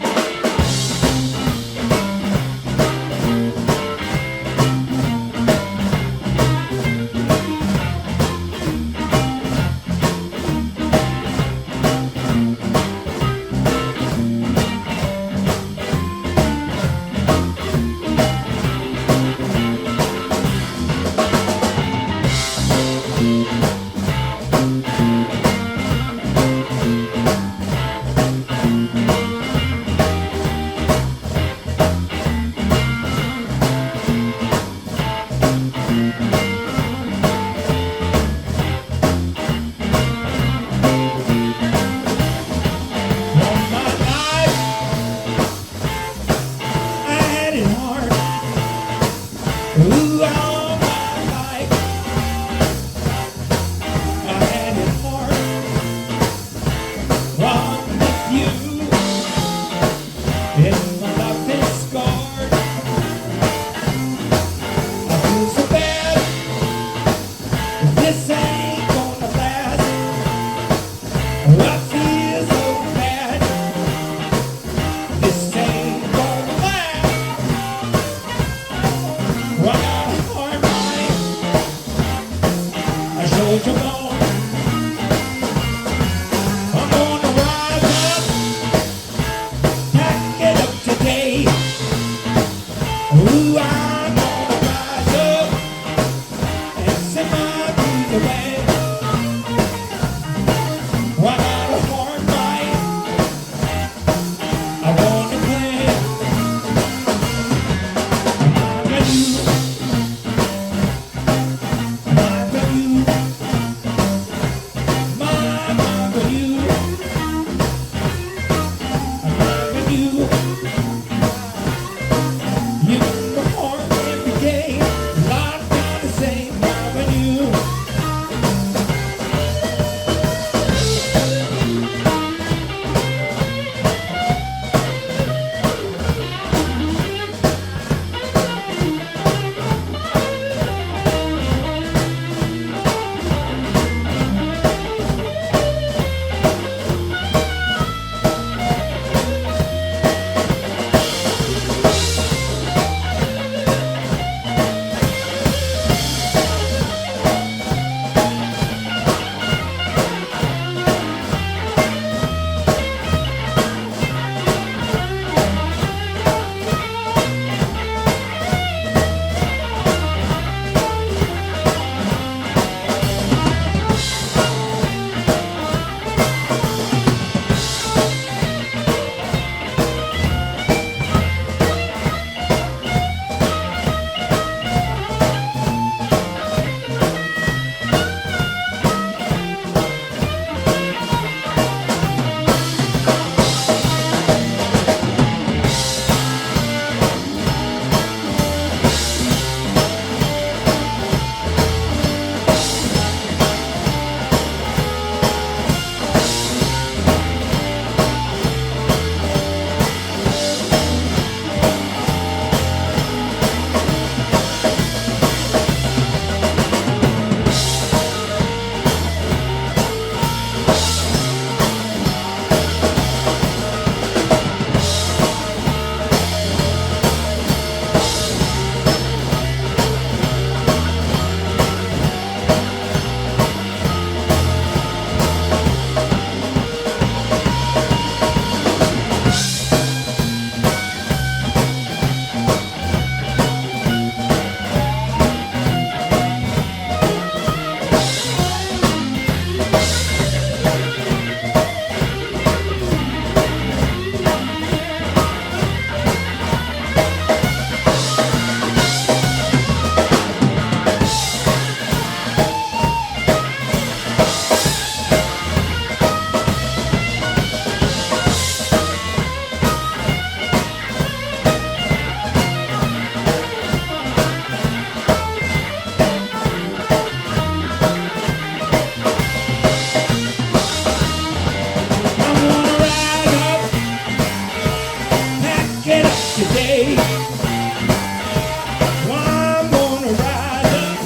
Well, I'm gonna rise up,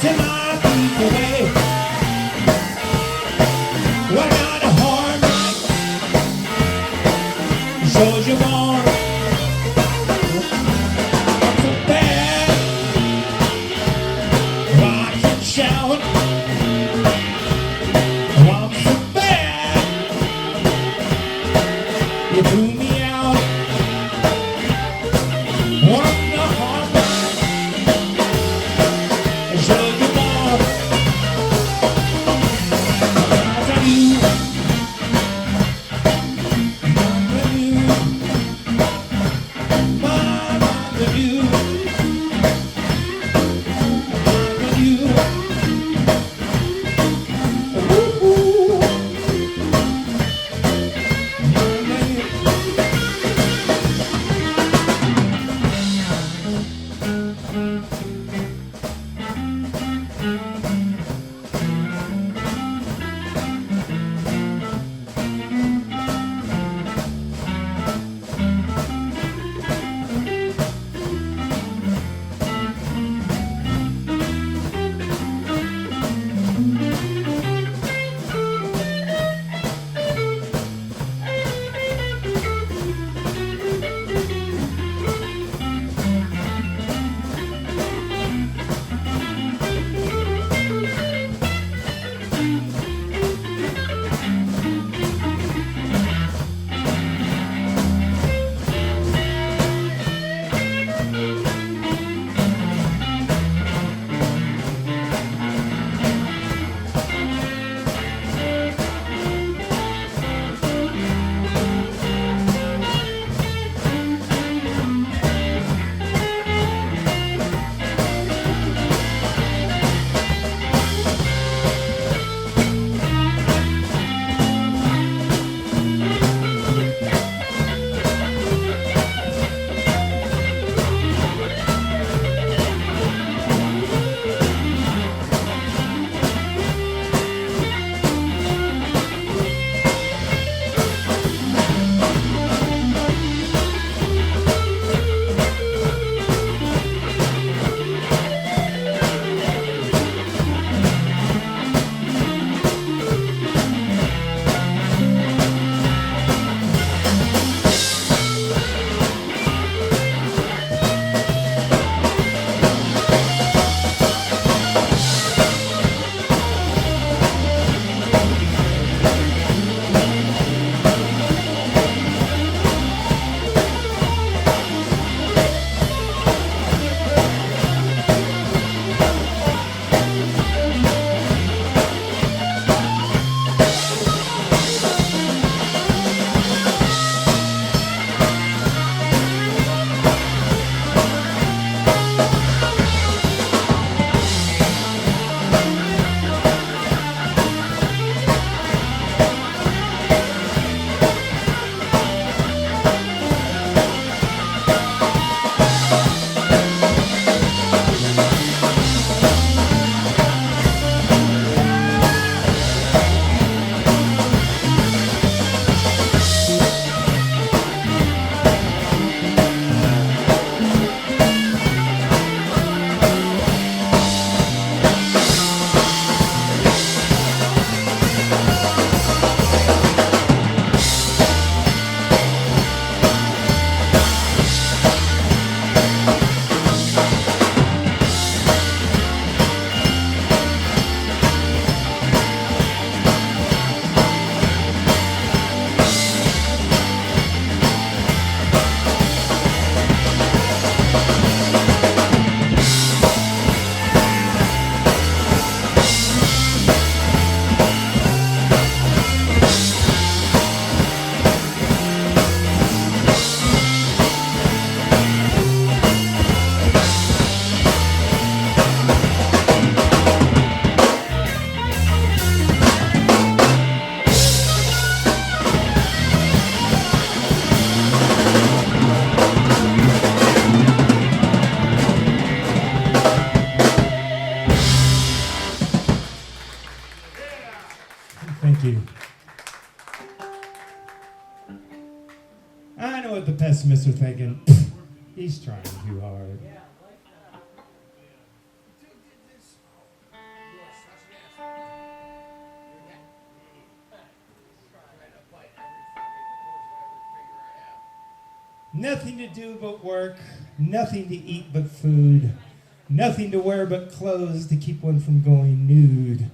set my feet away. Well, I got a heart like soldier born. I'm so bad, rock and shout. Oh, I'm so bad, you threw me out. One the heart like soldier born. As I do, pessimists are thinking, "Pfft, he's trying too hard." Nothing to do but work, nothing to eat but food, nothing to wear but clothes to keep one from going nude.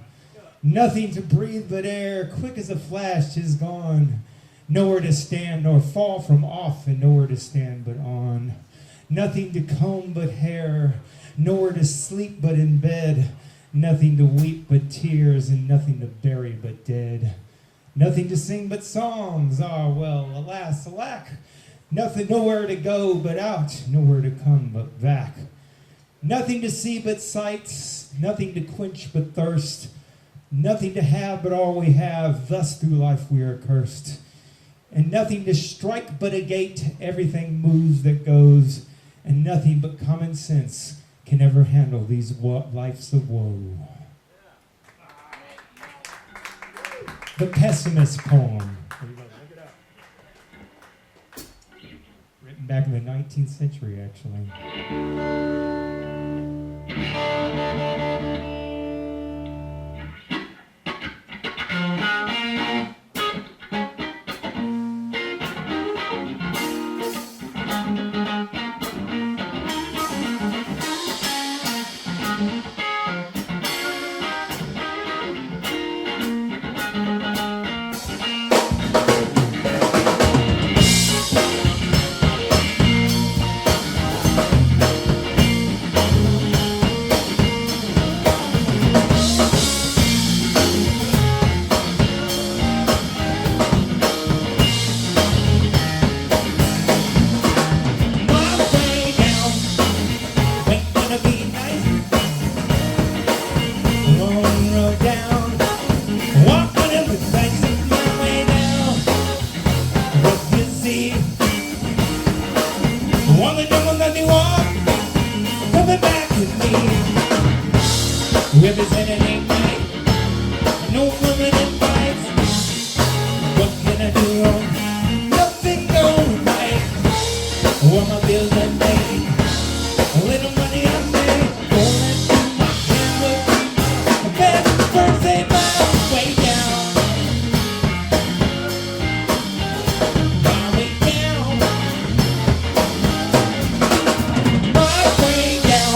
Nothing to breathe but air, quick as a flash 'tis gone. Nowhere to stand nor fall from off, and nowhere to stand but on. Nothing to comb but hair, nowhere to sleep but in bed. Nothing to weep but tears, and nothing to bury but dead. Nothing to sing but songs, ah well, alas, alack. Nothing, nowhere to go but out, nowhere to come but back. Nothing to see but sights, nothing to quench but thirst. Nothing to have but all we have, thus through life we are cursed. And nothing to strike but a gate, everything moves that goes. And nothing but common sense can ever handle these lives of woe. The Pessimist Poem. Written back in the 19th century, actually. Representing night, no woman invites. What can I do wrong? Nothing going right. All my bills are paid, a little money I made. Going through my camera, my best birthday miles way down. My way down. My way down.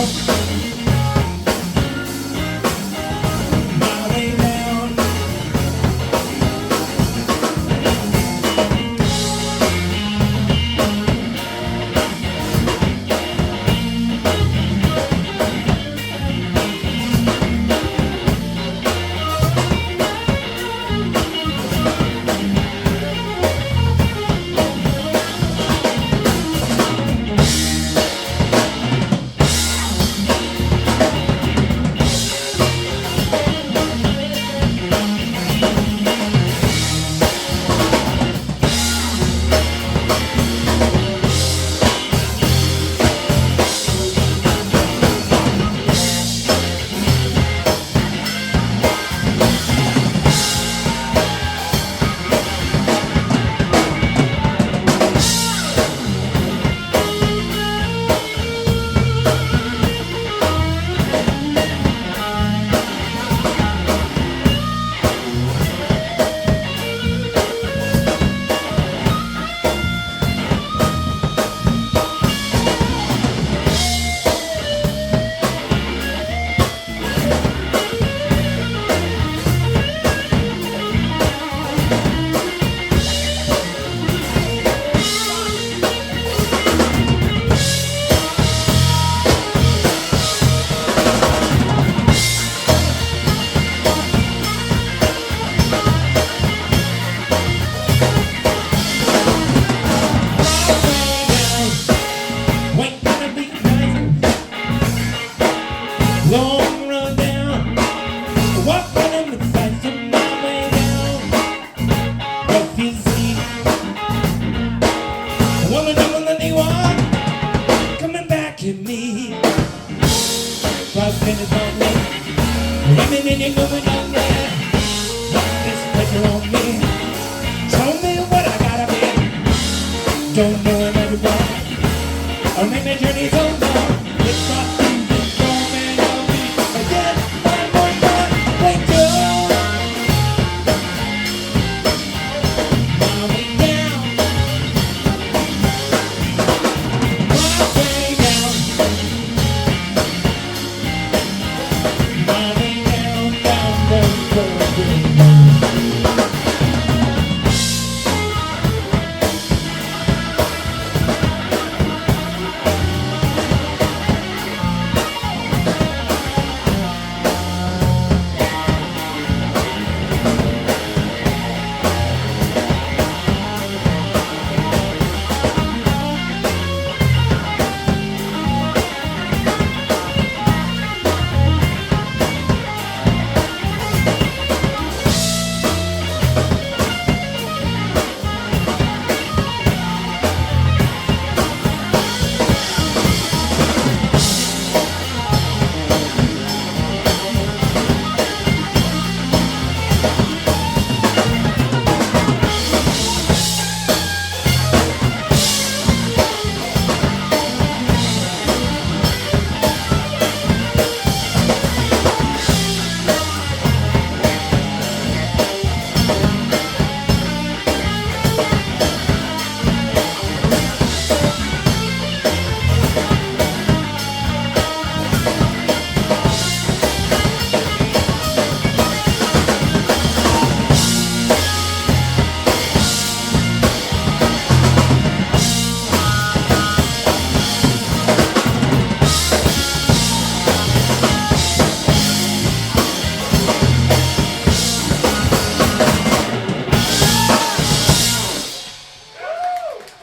Don't know Only my journey's over. It's not through the storm and I'll be again one more time. Wake up, mommy down, my way down, mommy down, down, down, down, down.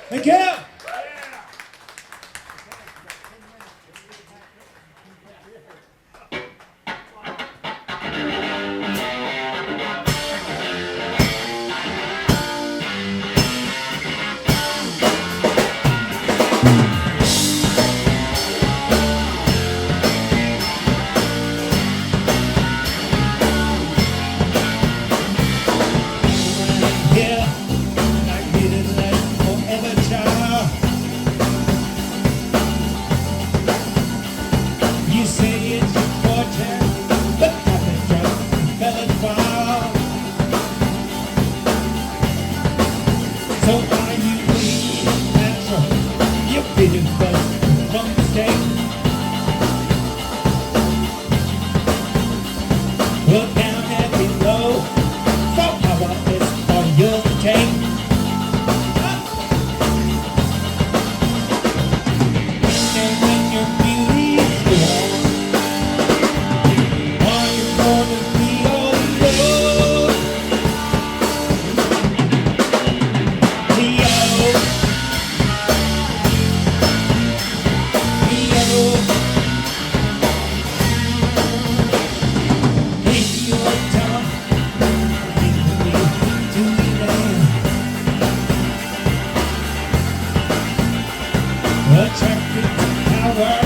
Thank you. Yeah, I didn't let forever child. You say it's your forte, but I've been drunk and fell in wild. So are you bleed natural? You're beating first from mistake. Look down and below, so how about this for your take? And when your beauty's gone, are you gonna be all alone? Leo, if you're done, leave me to the end. Attracted to power.